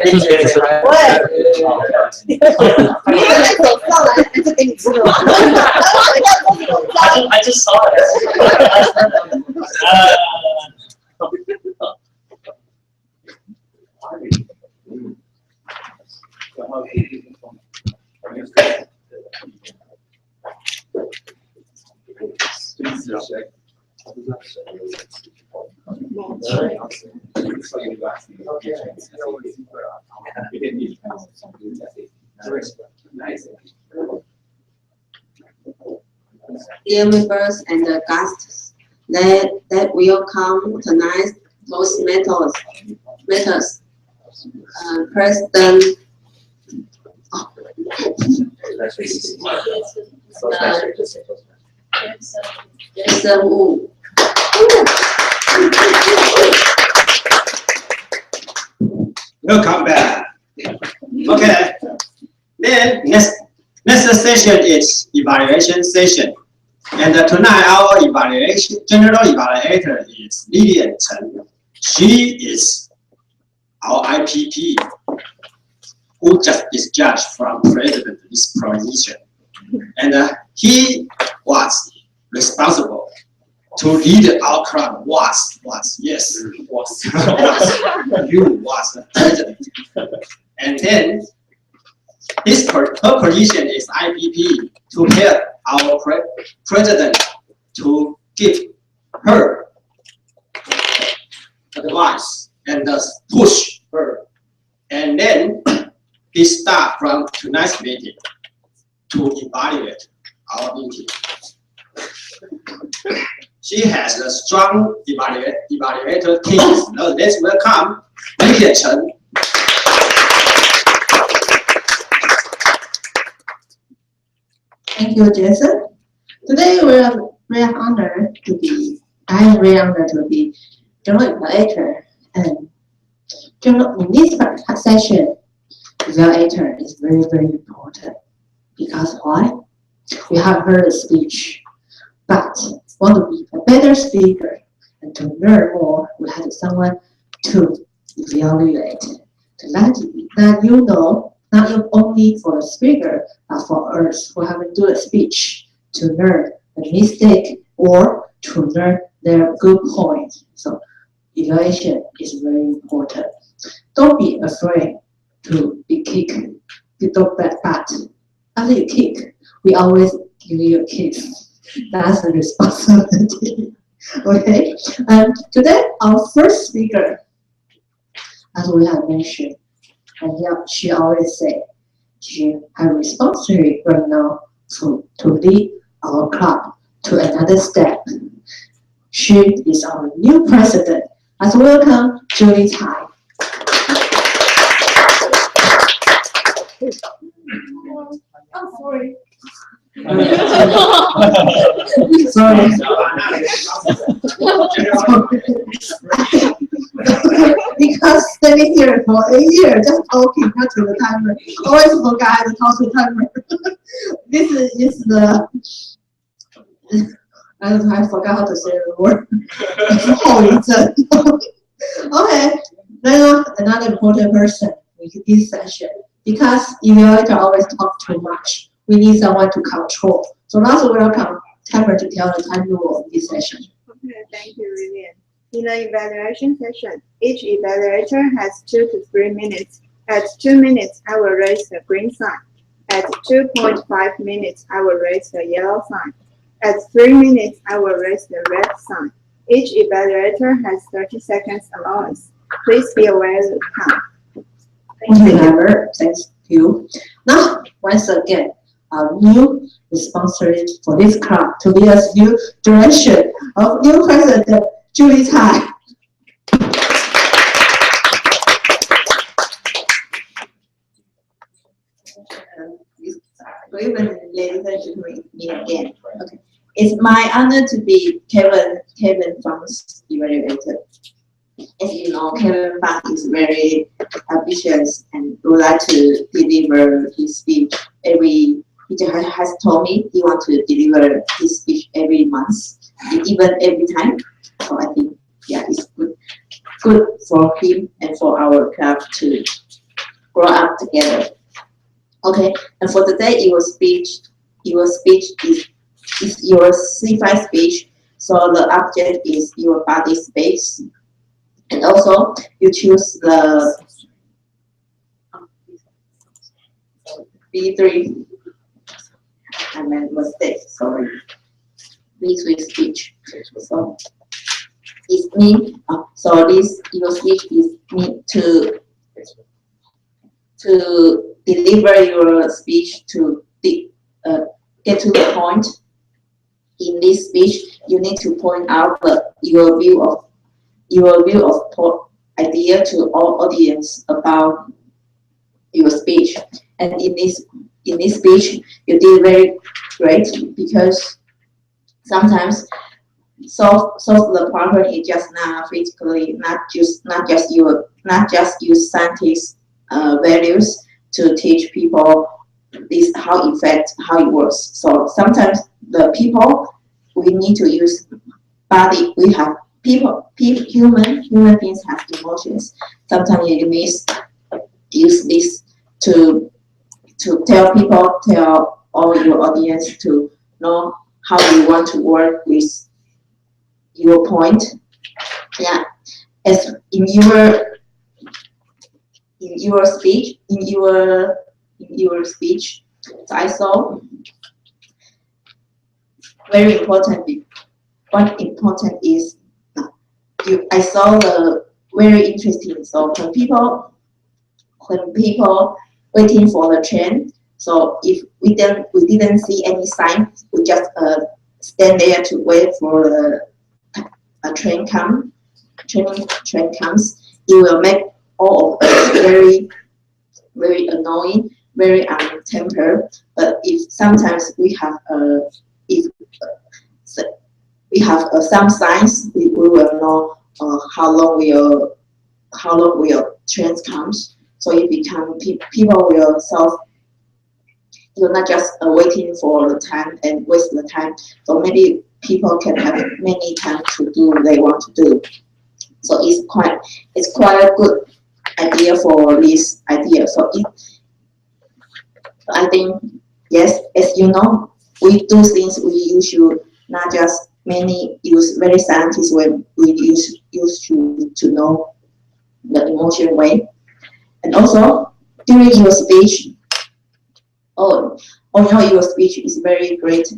就是给你吃的。你在手上来，还是给你吃的吗？I just saw it. Dear members and the guests that will come tonight, those matters. President Jason Wu. Welcome back. Okay. Then next session is evaluation session. And tonight our general evaluator is Lilian Chen. She is our IPP who just discharged from president's position. And he was responsible to lead our club. Yes. You was the president. And then her position is IPP to help our president to give her advice and push her. And then he start from tonight's meeting to evaluate our meeting. She has a strong evaluator team. Now let's welcome Lilian Chen. Thank you, Jason. Today we're honored to be I really honored to be general evaluator, and in this session, evaluator is very, very important. Because why? We have heard a speech, but want to be a better speaker and to learn more, we have someone to evaluate, to let you know, not only for the speaker, but for us who haven't do a speech, to learn the mistake or to learn their good point. So evaluation is very important. Don't be afraid to be kicked. You don't bet bad. After you kick, we always give you a kiss. That's the responsibility. Okay. And today, our first speaker, as we have mentioned, and she always say she has responsibility right now to lead our club to another step. She is our new president. Let's welcome Julie Tai. Oh, sorry. Sorry. Because standing here for a year just talking, not to the timer. Always forgot to talk to the timer. This is the I forgot how to say the word. Okay, then another important person in this session. Because evaluator always talk too much, we need someone to control. So let's welcome Tamara to tell the time rule in this session. Okay, thank you, Vivian. In the evaluation session, each evaluator has 2 to 3 minutes. At 2 minutes, I will raise the green sign. At 2.5 minutes, I will raise the yellow sign. At 3 minutes, I will raise the red sign. Each evaluator has 30 seconds allowance. Please be aware of the time. Thank you, Tamara. Thank you. Now, once again, our new responsibility for this club to lead us new direction of new president, Julie Tai. Good evening, ladies and gentlemen, me again. Okay. It's my honor to be Kevin Fang's evaluator. As you know, Kevin Fang is very ambitious and would like to deliver his speech he has told me he wants to deliver his speech every month, even every time. So I think, yeah, it's good for him and for our club to grow up together. Okay, and for today, your speech is your C5 speech. So the object is your body space. And also, you choose the B3. I made mistake, sorry. B3 speech. So it's me. So your speech is me to deliver your speech to get to the point. In this speech, you need to point out your view of idea to all audience about your speech. And in this speech, you did very great because sometimes solve the problem is just not physically, not just use scientist values to teach people this how it works. So sometimes the people we need to use body. We have human beings have emotions. Sometimes you need use this to tell all your audience to know how you want to work with your point. Yeah, as in your speech, so I saw very important. What important is I saw the very interesting. So when people waiting for the train, so if we didn't see any sign, we just stand there to wait for a train comes. It will make all of us very annoying, very untempered. But if sometimes we have we have some signs. We will know how long will trains comes. So it become people will solve. You're not just waiting for the time and waste the time. So maybe people can have many time to do what they want to do. So it's quite a good idea for this idea. So I think yes, as you know, we do things we usually not just many use very scientists when we use to know the emotion way. And also during your speech, oh no, your speech is very great.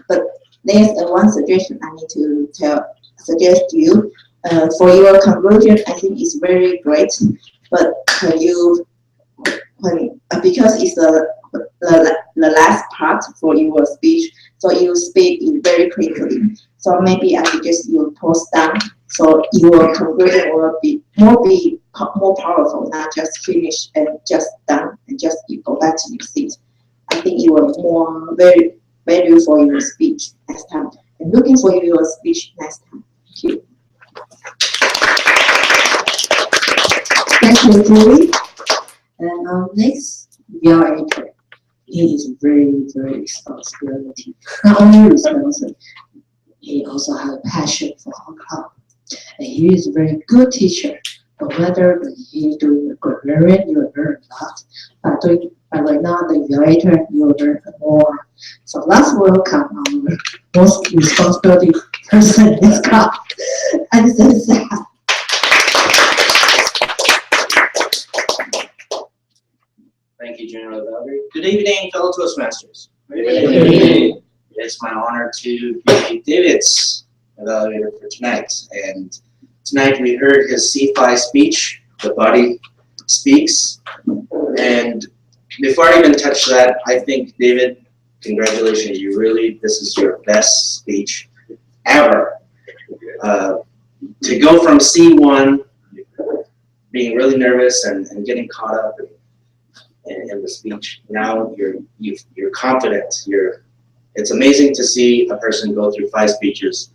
But there's one suggestion I need to suggest to you. For your conclusion, I think it's very great. But because it's the last part for your speech, so you speak it very quickly. So maybe I suggest you pause down, so your conclusion will be more powerful, not just finish and just done and just you go back to your seat. I think it will more very value for your speech next time. And looking for your speech next time. Thank you. Thank you, Julie. And next, we are April. He is very, very responsibility. Not only responsible, he also has a passion for our club. And he is a very good teacher. No matter he's doing a grammarian, you will learn a lot. But right now, the evaluator, you will learn more. So let's welcome our most responsibility person in this club. And this is Thank you, General Valerie. Good evening, fellow Toastmasters. Good evening. It's my honor to be David's evaluator for tonight. And tonight we heard his C5 speech, The Body Speaks. And before I even touch that, I think, David, congratulations. This is your best speech ever. To go from C1, being really nervous and getting caught up in the speech, now you're confident. It's amazing to see a person go through 5 speeches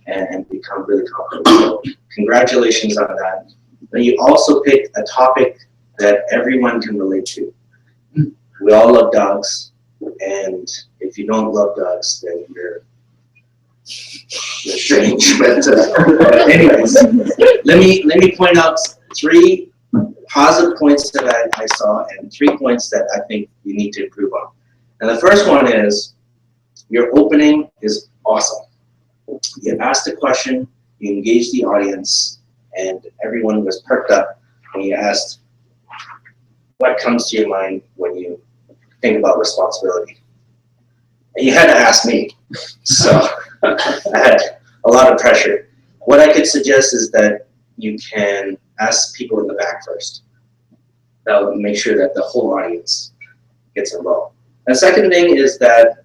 and become really confident. So congratulations on that. But you also picked a topic that everyone can relate to. We all love dogs, and if you don't love dogs, then you're strange. But anyways, let me point out 3 positive points that I saw and 3 points that I think you need to improve on. And the first one is your opening is awesome. You asked a question, you engaged the audience, and everyone was perked up when you asked what comes to your mind when you think about responsibility. And you had to ask me, so I had a lot of pressure. What I could suggest is that you can ask people in the back first. That will make sure that the whole audience gets involved. The second thing is that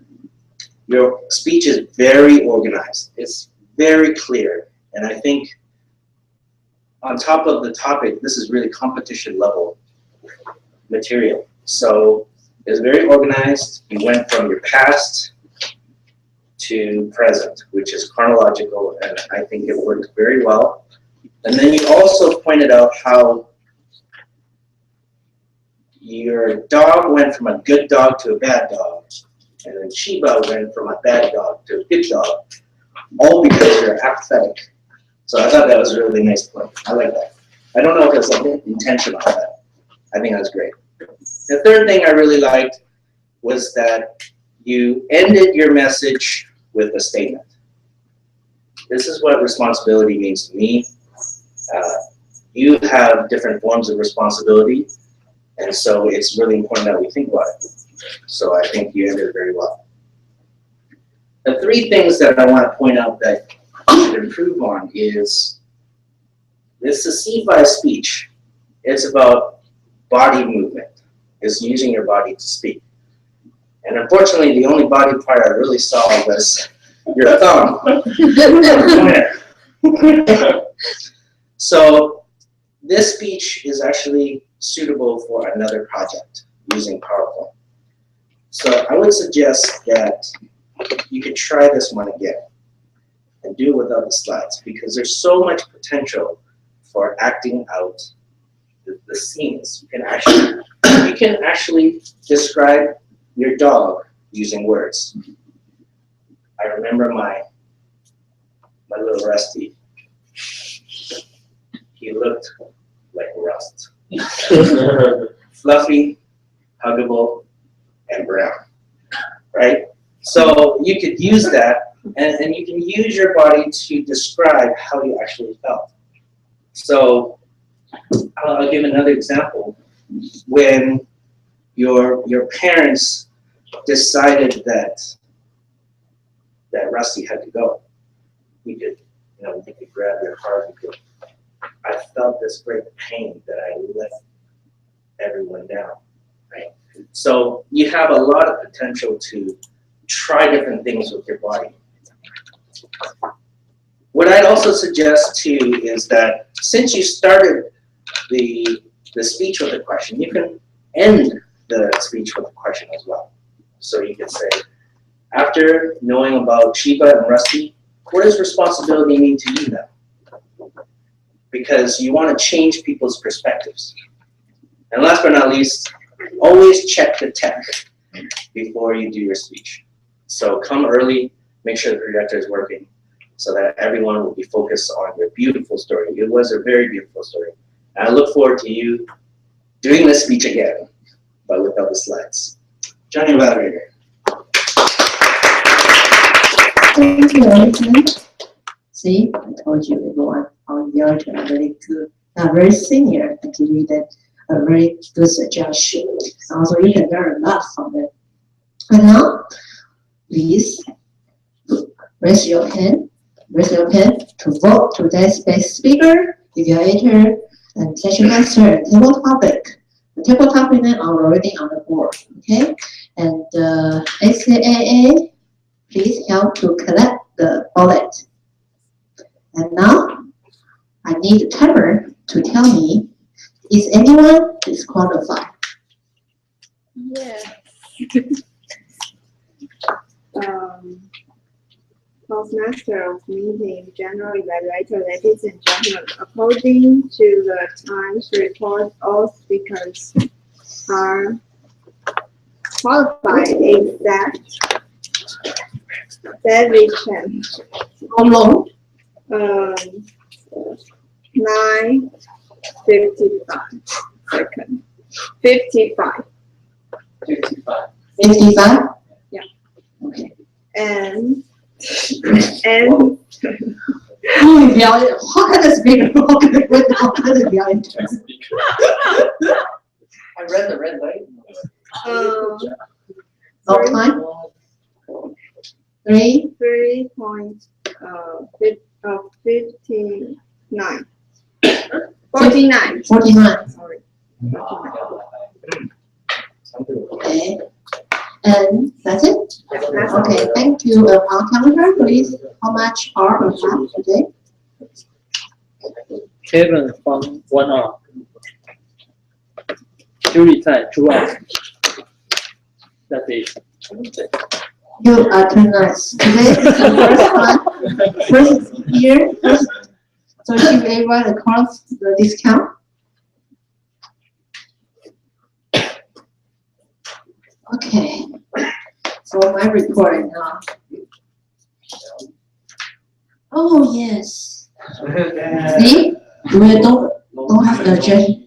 your speech is very organized. It's very clear. And I think on top of the topic, this is really competition level material. So it's very organized. You went from your past to present, which is chronological, and I think it worked very well. And then you also pointed out how your dog went from a good dog to a bad dog, and then Chiba went from a bad dog to a good dog, all because you're apathetic. So I thought that was a really nice point. I like that. I don't know if it's like intentional, but I think that was great. The third thing I really liked was that you ended your message with a statement. This is what responsibility means to me. You have different forms of responsibility, and so it's really important that we think about it. So I think you ended it very well. The 3 things that I want to point out that you should improve on is, this is a C5 speech. It's about body movement. It's using your body to speak. And unfortunately, the only body part I really saw was your thumb. So this speech is actually suitable for another project using PowerPoint. So I would suggest that you could try this one again. and do it without the slides, because there's so much potential for acting out the scenes. You can actually describe your dog using words. I remember my little Rusty. He looked like rust. Fluffy, huggable, and brown, right? So you could use that, and you can use your body to describe how you actually felt. So I'll give another example. When your parents decided that Rusty had to go, you could grab your heart. I felt this great pain that I let everyone down, right? So you have a lot of potential to try different things with your body. What I'd also suggest too is that since you started the speech with a question, you can end the speech with a question as well. So you can say, after knowing about Shiva and Rusty, what does responsibility mean to you now? Because you want to change people's perspectives. And last but not least, always check the tech before you do your speech. So come early, make sure the projector is working, so that everyone will be focused on your beautiful story. It was a very beautiful story. And I look forward to you doing this speech again, but without the slides. Johnny Valerie. Thank you, everyone. See, I told you everyone, our evaluators are very good, very senior. I give you that a very good suggestion. Also, you can learn a lot from them. And now, please raise your hand to vote today's best speaker, evaluator, and session master, and table topic. The table topic are already on the board, okay? And ACAA, please help to collect the ballot. And now, I need a timer to tell me, is anyone disqualified? Yes. Postmaster of meeting, general evaluator, ladies and gentlemen, according to the Times report, all speakers are qualified except David Chen. How long? 9:55 seconds. 55. 55. 55? Yeah. Okay. And how can a speaker how can it be I read the red light. no time? 3.59. 49. 49. Sorry. Okay. And that's it? Okay, thank you. Our calendar, please. How much are we have today? Kevin from 1 hour. Julie time 2 hours. That's it. You are too nice. Today is the first year, so give everyone a cost the discount. Okay, so my recording now. Oh yes. See, we don't have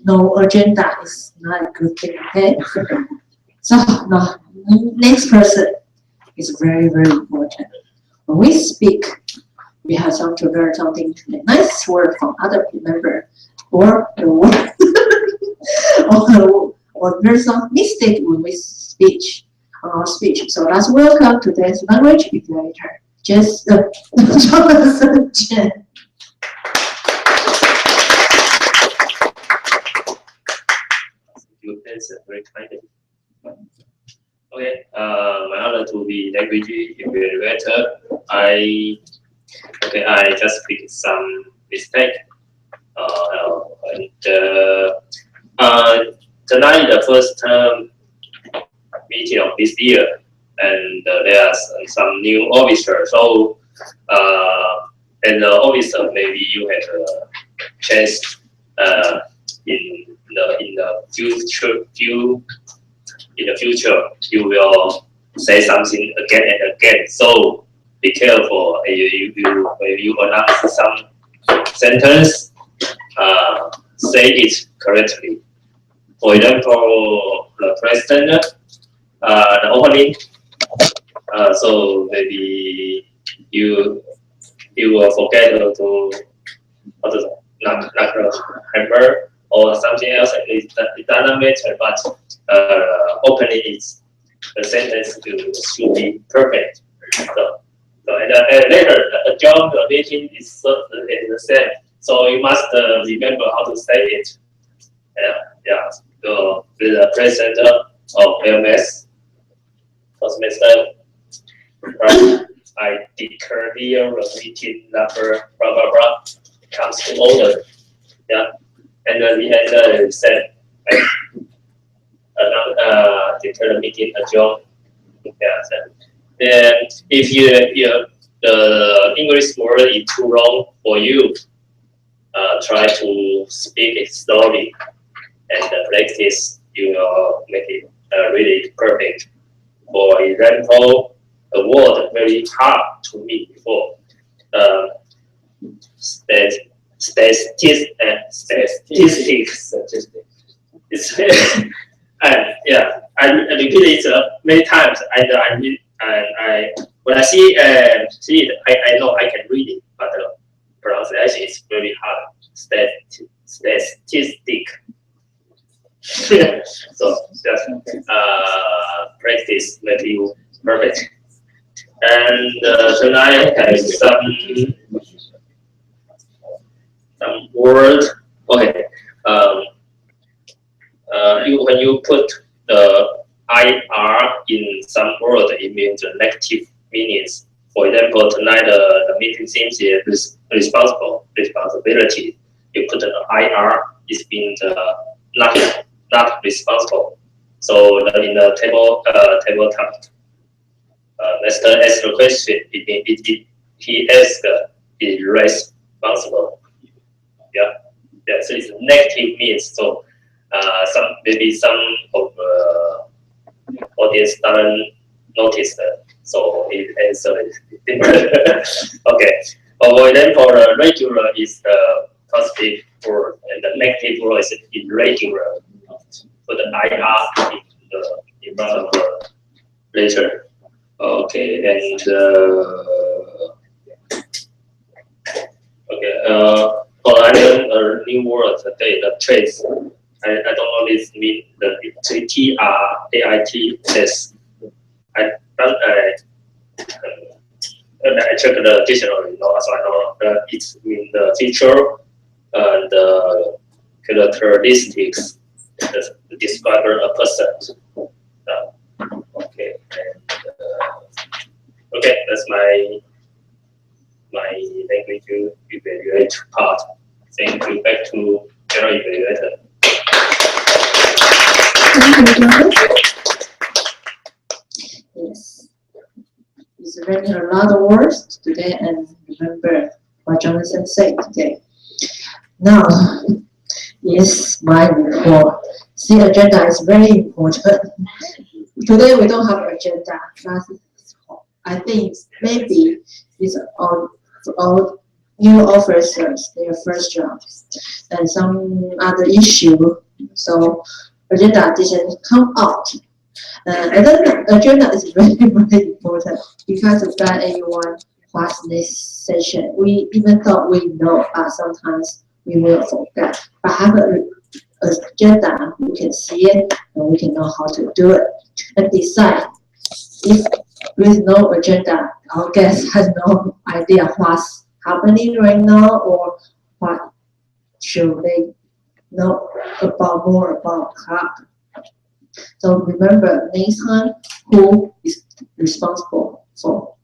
no agenda. It's not a good thing. Okay. So no, next person is very important. When we speak, we have to learn something nice word from other member, or the word, or there's some mistake when we speech on our speech. So let's welcome today's language evaluator, just Jonathan Chen. That's very kind. Okay, my honor to be language evaluator. I just picked some mistake. Tonight the first term meeting of this year, and there are some new officers. So And obviously, maybe you have a chance in the future. In the future, you will say something again and again. So be careful. If you announce some sentence, say it correctly. For example, the president, the opening. So maybe you will forget to knock the hammer or something else. It doesn't matter, but opening is the sentence should be perfect. So and later the job the meeting is the same. So you must remember how to say it. Yeah. So with the president of LMS, Toastmaster, I declare the meeting number blah blah blah comes to order. Yeah, and then the end said declare the meeting adjourned. Yeah, then if the English word is too long for you, try to speak it slowly and practice. You will make it really perfect. For example, a word very hard to me before. Statistics. It's and yeah, I repeat it many times. When I see it, I know I can read it, but the pronunciation is very hard. Statistic. So just practice make you perfect. And tonight I have some word. Okay. When you put the IR in some word, it means negative meanings. For example, tonight the meeting seems responsibility. You put an IR, it means not responsible. So in the tabletop, Master asked the question. He asked, is responsible? Yeah. So it's negative means. So maybe some of audience doesn't notice that. So it answer is different. Okay. For example, the regular is the positive word, and the negative word is irregular. Put the IR in front of the letter. Okay, and for I learned a new word today, the traits. I don't know this mean the TRAIT. I checked the dictionary, so I know it means the feature and the characteristics that describe a person. Okay, and, okay, that's my language to evaluate part. Thank you. Back to general evaluator. Yes. He's learning a lot of words today and remember what Jonathan said today. Now, yes, my report. See, agenda is very important. Today we don't have agenda. I think maybe it's all new officers, their first job, and some other issue. So agenda didn't come out. And then agenda is very, very important because of that everyone was this session. We even thought we know, but sometimes we will forget. But have an agenda, we can see it and we can know how to do it and decide. If with no agenda, our guest has no idea what's happening right now or what should they know more about club. So remember, next time, who is responsible for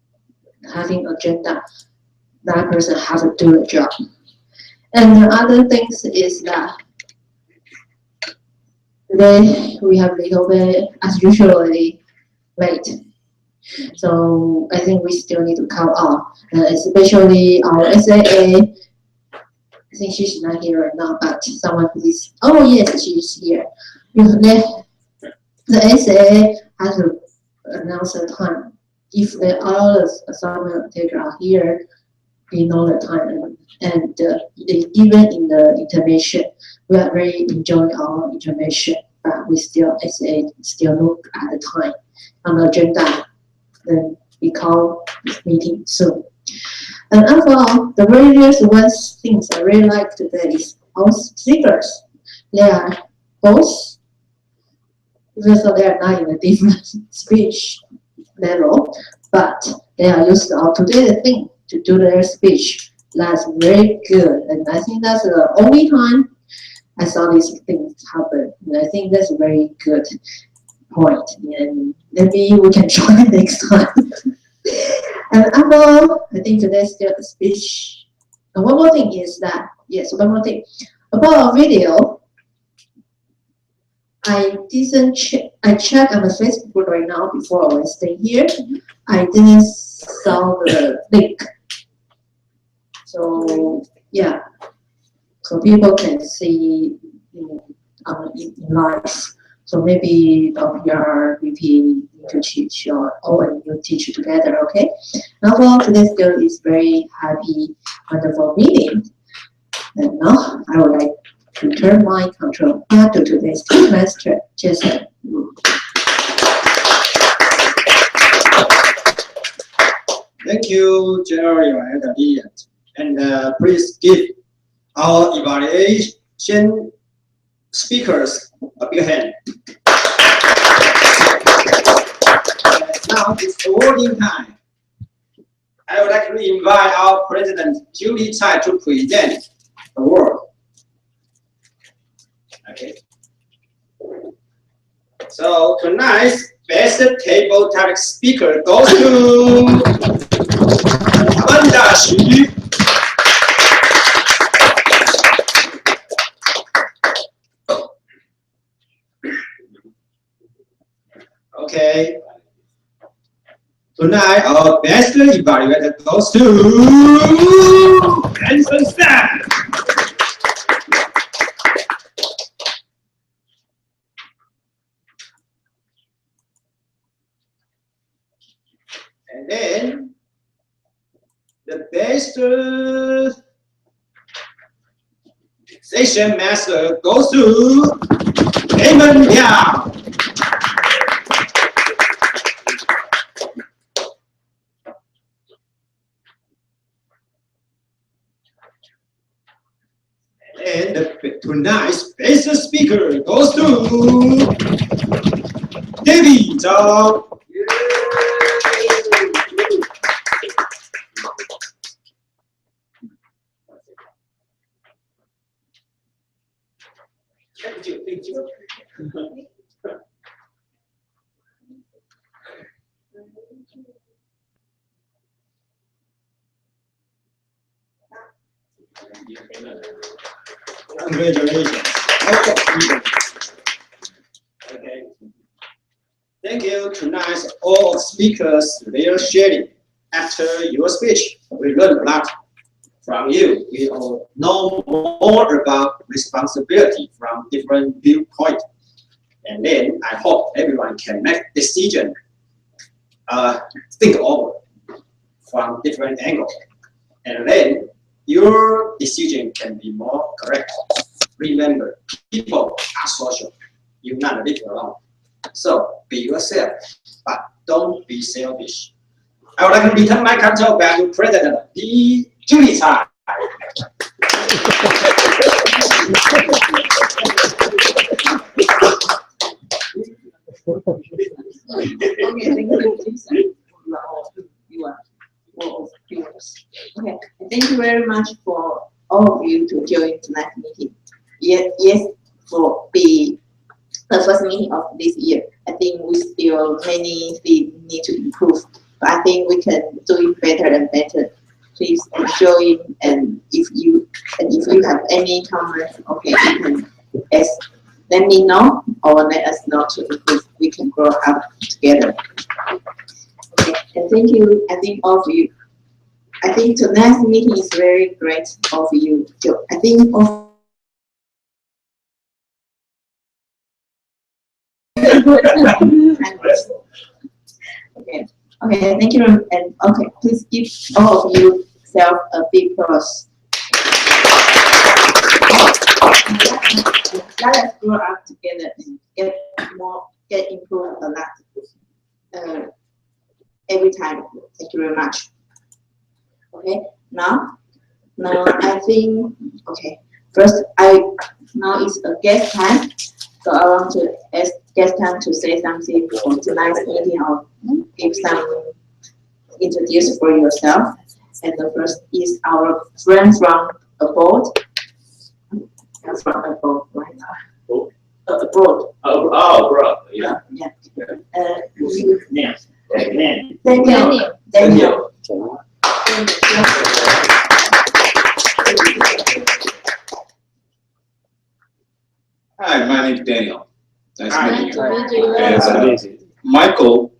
having agenda? That person has to do the job. And the other things is that today we have a little bit, as usually, late. So I think we still need to come up, especially our SAA. I think she's not here right now, but someone please. Oh yes, she's here. The SAA has to announce the time. If all the assignment takers are here, we know the time. And even in the intermission, we are very enjoying our intermission, but we still SAA still look at the time on the agenda. Then we call this meeting soon. And overall, the various things I really like today is our speakers. They are both, even though they are not in a different speech level, but they are used to today's thing to do their speech. That's very good, and I think that's the only time I saw these things happen. And I think that's a very good point, and maybe we can try next time. And overall, I think today's still a speech. And one more thing is that, yes, one more thing about our video. I didn't check. I checked on the Facebook right now before I was staying here. I didn't saw the link. So yeah, so people can see in live. So maybe Dr. VP need to teach or and you teach together, okay? Now for today's girl is very happy, wonderful meeting. And now I would like to turn my control back to today's master, Jason. Thank you, General Ed. And please give our evaluation speakers a big hand. Now it's awarding time. I would like to invite our President Julie Tsai to present the award. Okay. So tonight's best table topic speaker goes to Amanda Xu. Okay. Tonight, our best evaluator goes to Anson Stan. And then, the best session master goes to Raymond Liao. And tonight's best speaker goes to David Zhao. Thank you, thank you. Congratulations. Okay. Thank you tonight, all speakers, their sharing. After your speech, we learned a lot from you. We all know more about responsibility from different viewpoints. And then I hope everyone can make decision, think over from different angles. And then your decision can be more correct. Remember, people are social. You not live alone. So be yourself, but don't be selfish. I would like to return my control back to President Julie Tsai. Okay, thank you. You are all viewers. Okay, thank you very much for all of you to join tonight's meeting. Yes, for the first meeting of this year, I think we still many things need to improve, but I think we can do it better and better. Please join, and if you have any comments, okay, you can let me know or let us know to improve. We can grow up together. And thank you, I think, all of you. I think tonight's meeting is very great of you. I think of okay. Okay, thank you. And okay, please give all of you self a big applause. Let us grow up together and get improved a lot every time. Thank you very much. Okay, now I think first now is a guest time, so I want to ask guest time to say something for tonight's meeting or give some introduce for yourself. And the first is our friend from abroad. From abroad, right? Abroad. Abroad. Yeah. Yeah. Daniel. Hi, my name is Daniel. Nice to meet you. Nice to meet you. Michael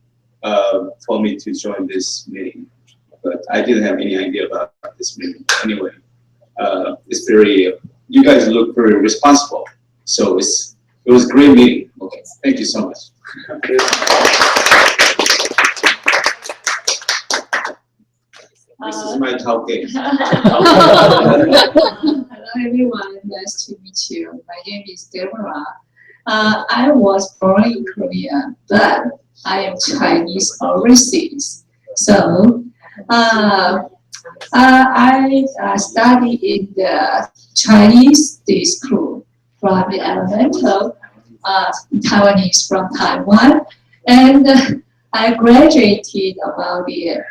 told me to join this meeting, but I didn't have any idea about this meeting. Anyway, it's very. You guys look very responsible, so it was a great meeting. Okay, thank you so much. This is my top game. Hello everyone, nice to meet you. My name is Deborah. I was born in Korea, but I am Chinese overseas. So I studied in the Chinese day school from the elemental, Taiwanese from Taiwan, and I graduated about the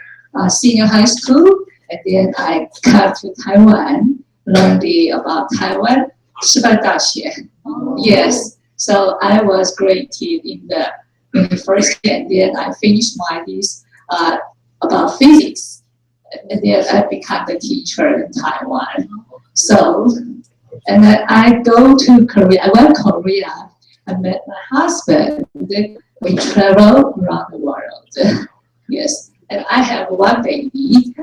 senior high school, and then I come to Taiwan, learned about Taiwan, Yes, so I was graded in the university, and then I finished my this about physics, and then I become the teacher in Taiwan. So, and then I go to Korea. I went to Korea. I met my husband. Then we travel around the world. Yes. And I have one baby.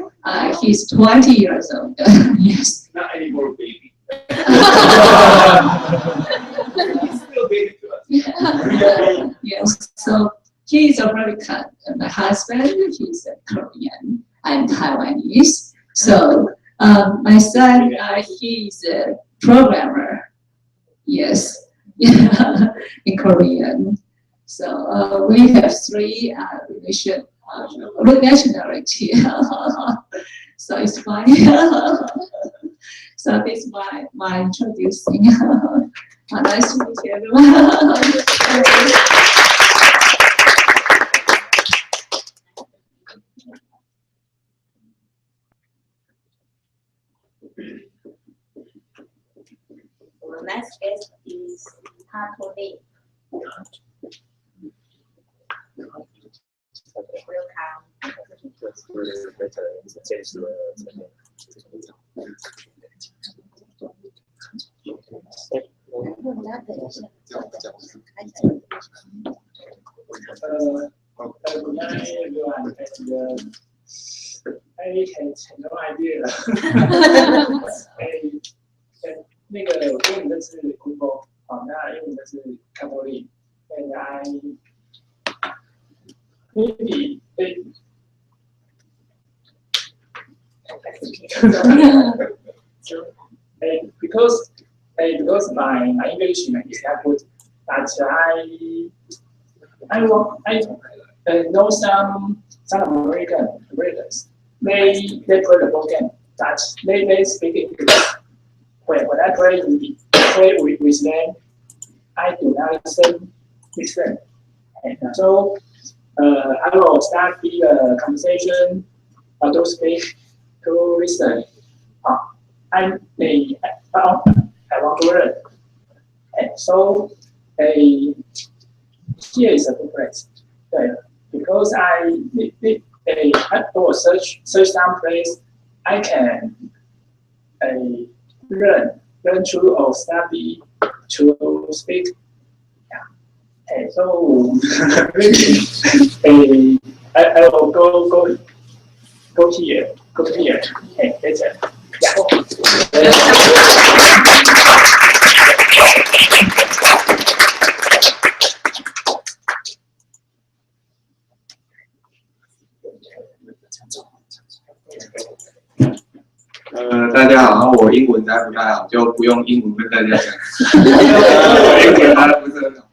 He's 20 years old. Yes. Not anymore, baby. He's still baby to us. Yes. So he is American. And my husband, he's a Korean. I'm Taiwanese. So my son, he's a programmer. Yes. In Korean. So we have three nationality. So it's funny. So this is my introducing. Nice to meet you, everyone. The next guest is Tony. I had no idea. 那个英文的是 Google， 好，那英文的是 Catholic， and I maybe because my English is not good, but I know some Americans. They play the ball game, but they speak English. When I play with them, I do not listen with them. And so I will start the conversation to speak, to listen. I want to learn. And so here is a difference. Because I will search some place I can learn to or study to speak. Yeah. And so really I will go here. Go to here. Okay, that's it.大家好，我英文还不太好，就不用英文跟大家讲。我英文还不是很好。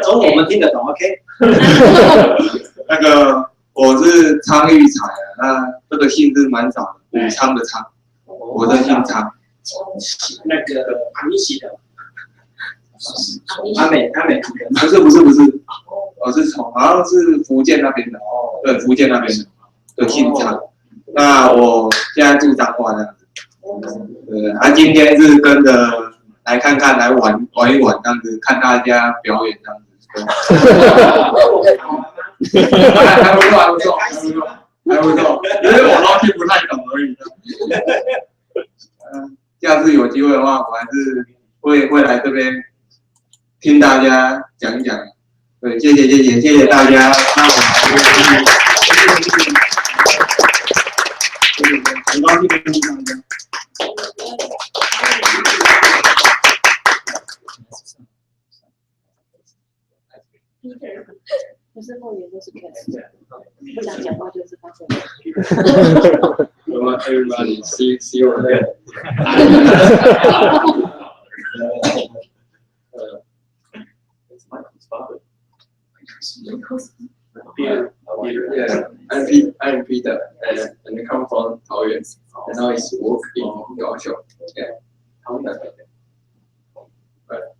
中文我们听得懂 ，OK？ 那个我是昌玉才啊，那这个姓是蛮少的，武昌的昌，我的姓昌。那个阿米西的，阿美，不是，我是从好像是福建那边的，对，福建那边的姓昌。那我现在住彰化这样子，今天是跟着来看看，来玩一玩这样子，看大家表演这样子。还不错，因为我都听不太懂而已。下次有机会的话，我还是会来这边听大家讲一讲。对，谢谢大家，那我们很高兴跟大家。不是后援就是case， 不想讲话就是发声。Everybody, see you again. It's Michael's father. Peter. Yeah, I'm Peter, and I come from Taoyuan, and now he's working in Kaohsiung. Yeah.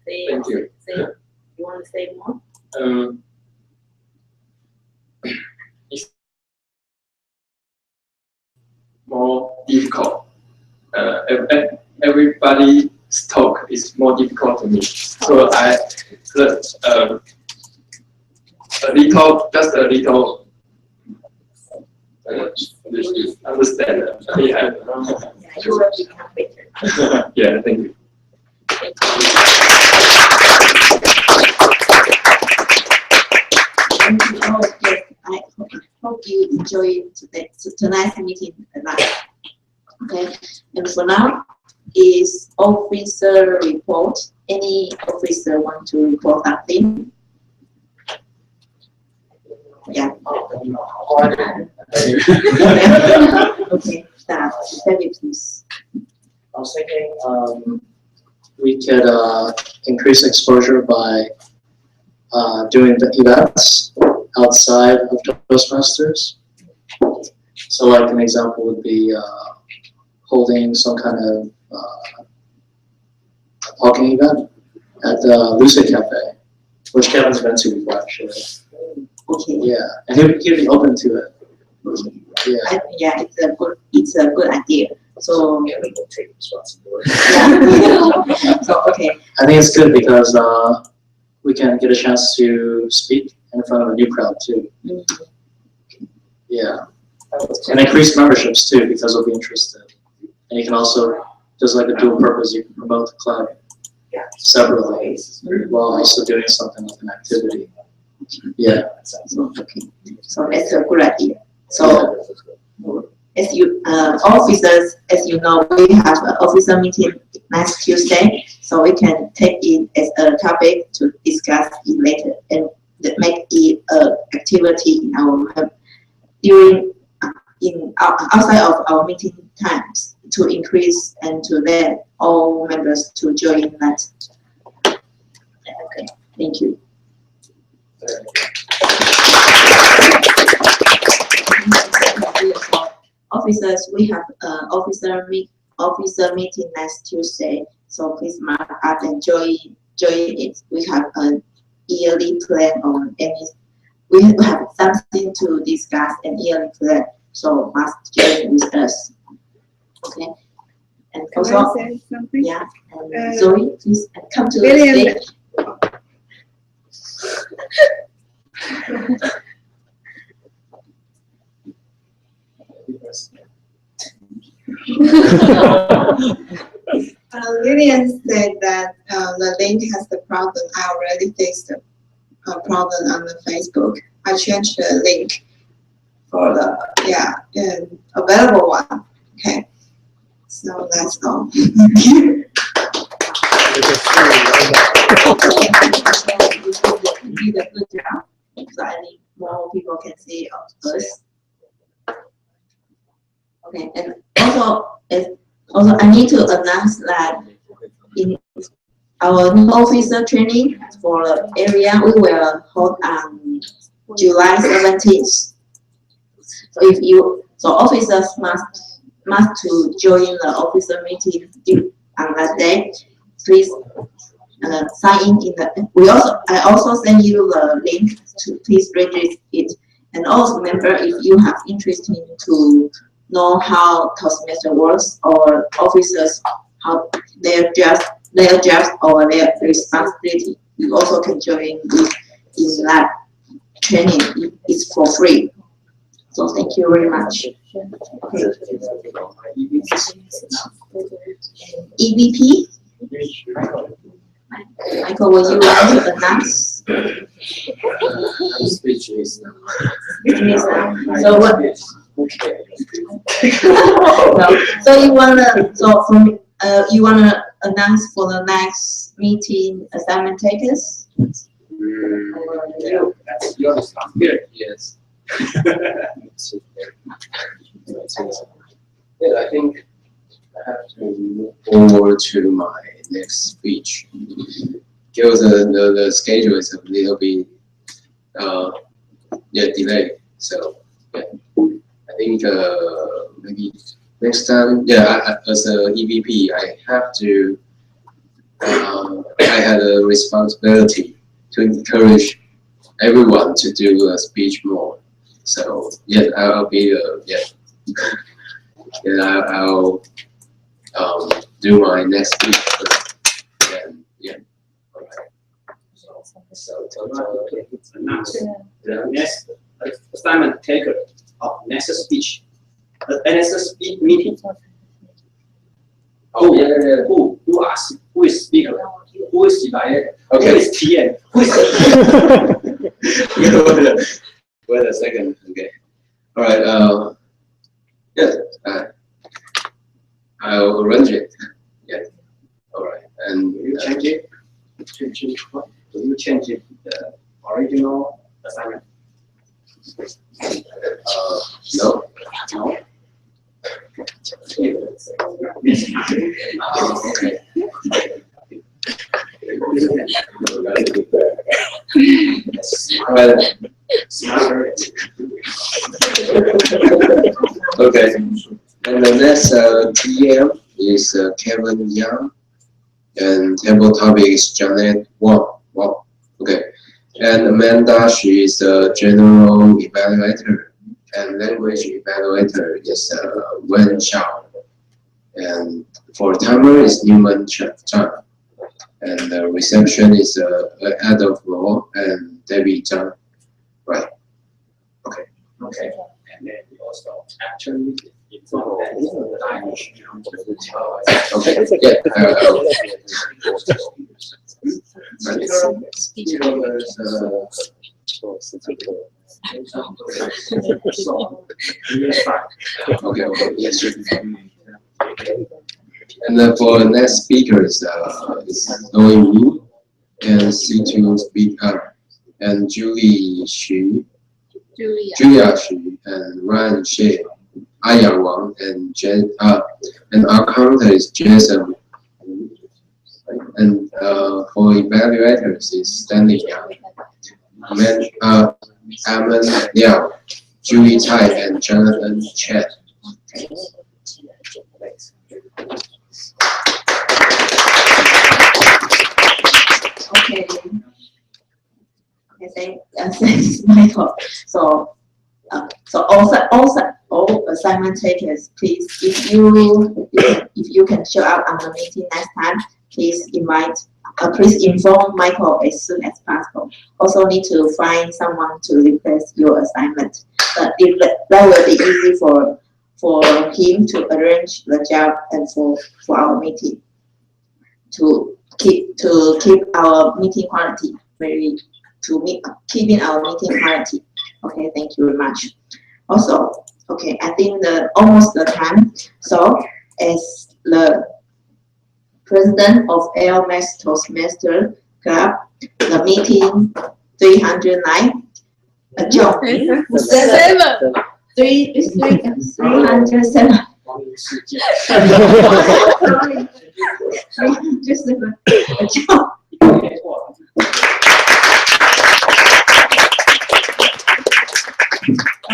Thank you. You want to say more? It's more difficult. Everybody's talk is more difficult to me. So I just a little understand. Yeah, thank you. I hope you enjoy tonight's meeting a lot. Okay, and for now is officer report. Any officer want to report something? Yeah. Okay, start. David, please. I was thinking we could increase exposure by doing the events outside of Toastmasters. So like an example would be holding some kind of talking event at the Lucid Cafe, which Kevin's been to before actually. Okay. Yeah, and he'd be open to it. Yeah. Yeah, it's a good idea. So yeah, we will take responsibility. Yeah. So okay. I think it's good because we can get a chance to speak in front of a new crowd too. Yeah, and increase memberships too because they'll be interested. And you can also, just like a dual purpose, you can promote the club separately while also doing something like an activity. Yeah. Okay. So that's a good idea. So as you officers, as you know, we have an officer meeting next Tuesday, so we can take it as a topic to discuss it later and make it an activity in our outside of our meeting times to increase and to let all members to join that. Okay, thank you. Officers, we have officer meeting next Tuesday, so please mark up and join it. We have a yearly plan on any. We have something to discuss an yearly plan, so must join with us. Okay. And Can also, I say something? yeah. And Zoe, please come to William. the stage. Lillian said that the link has the problem. I already fixed the problem on the Facebook. I changed the link. for the available one. Okay, so that's all. You did a good job, so I think more people can see us. Okay, and also I need to announce that in our new officer training for the area we will hold on July 17th. So officers must to join the officer meeting on that day. Please sign in the. I also send you the link to please register it. And also remember, if you have interest in to know how Toastmaster works or officers how their jobs or their responsibility, you also can join in that training. It's for free. So thank you very much. Okay. EVP. Michael, will you like to announce? Speechless now. So what? No. So you wanna announce for the next meeting assignment takers? That's your responsibility. Yes. Yeah, I think I have to move forward to my next speech. Because the schedule is a little bit delayed. So yeah, I think maybe next time, as a EVP, I have to I had a responsibility to encourage everyone to do a speech more. So yeah, I'll be I'll do my next speech. And yeah, alright. So announce the next assignment taker of next speech. The next meeting. Oh yeah. Who is speaker? Who is divided? Okay. Who is TN? Who is Wait a second. Okay. All right. Yes. I'll arrange it. Yeah. All right. And you change it? Change what? Do you change it the original assignment? No. No. Okay. Well, okay. And the next TM is Kevin Young, and table topic is Janet Wong. Wow. Okay. And Amanda, she is a general evaluator, and language evaluator is Wen Xiao. And for timer is Newman Chan. And the reception is Adolf Law and Debbie Zhang. Right. Okay. Okay. And then we also actually inform that the dimension. Okay. Okay. Yes, sure. And then for the next speakers, is Zoe Wu and C2 speaker and Julia Xu and Ryan Shea, Aya Wang and and our counter is Jason. And for evaluators is Stanley Yang, Aman Liao, Julie Tai and Jonathan Chen. Okay. Thanks, Michael. So all assignment takers, please, if you can show up on the meeting next time, please inform Michael as soon as possible. Also need to find someone to replace your assignment. But that will be easy for him to arrange the job and for our meeting to keep our meeting quality keeping our meeting quality. Okay, thank you very much. Also, okay, I think almost the time. So, as the president of MAX Toastmaster Club, the meeting 309 adjourned. 307. Adjourned.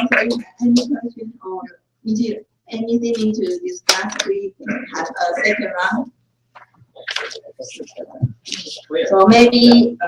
Okay, any question or anything need to discuss? We have a second round. So maybe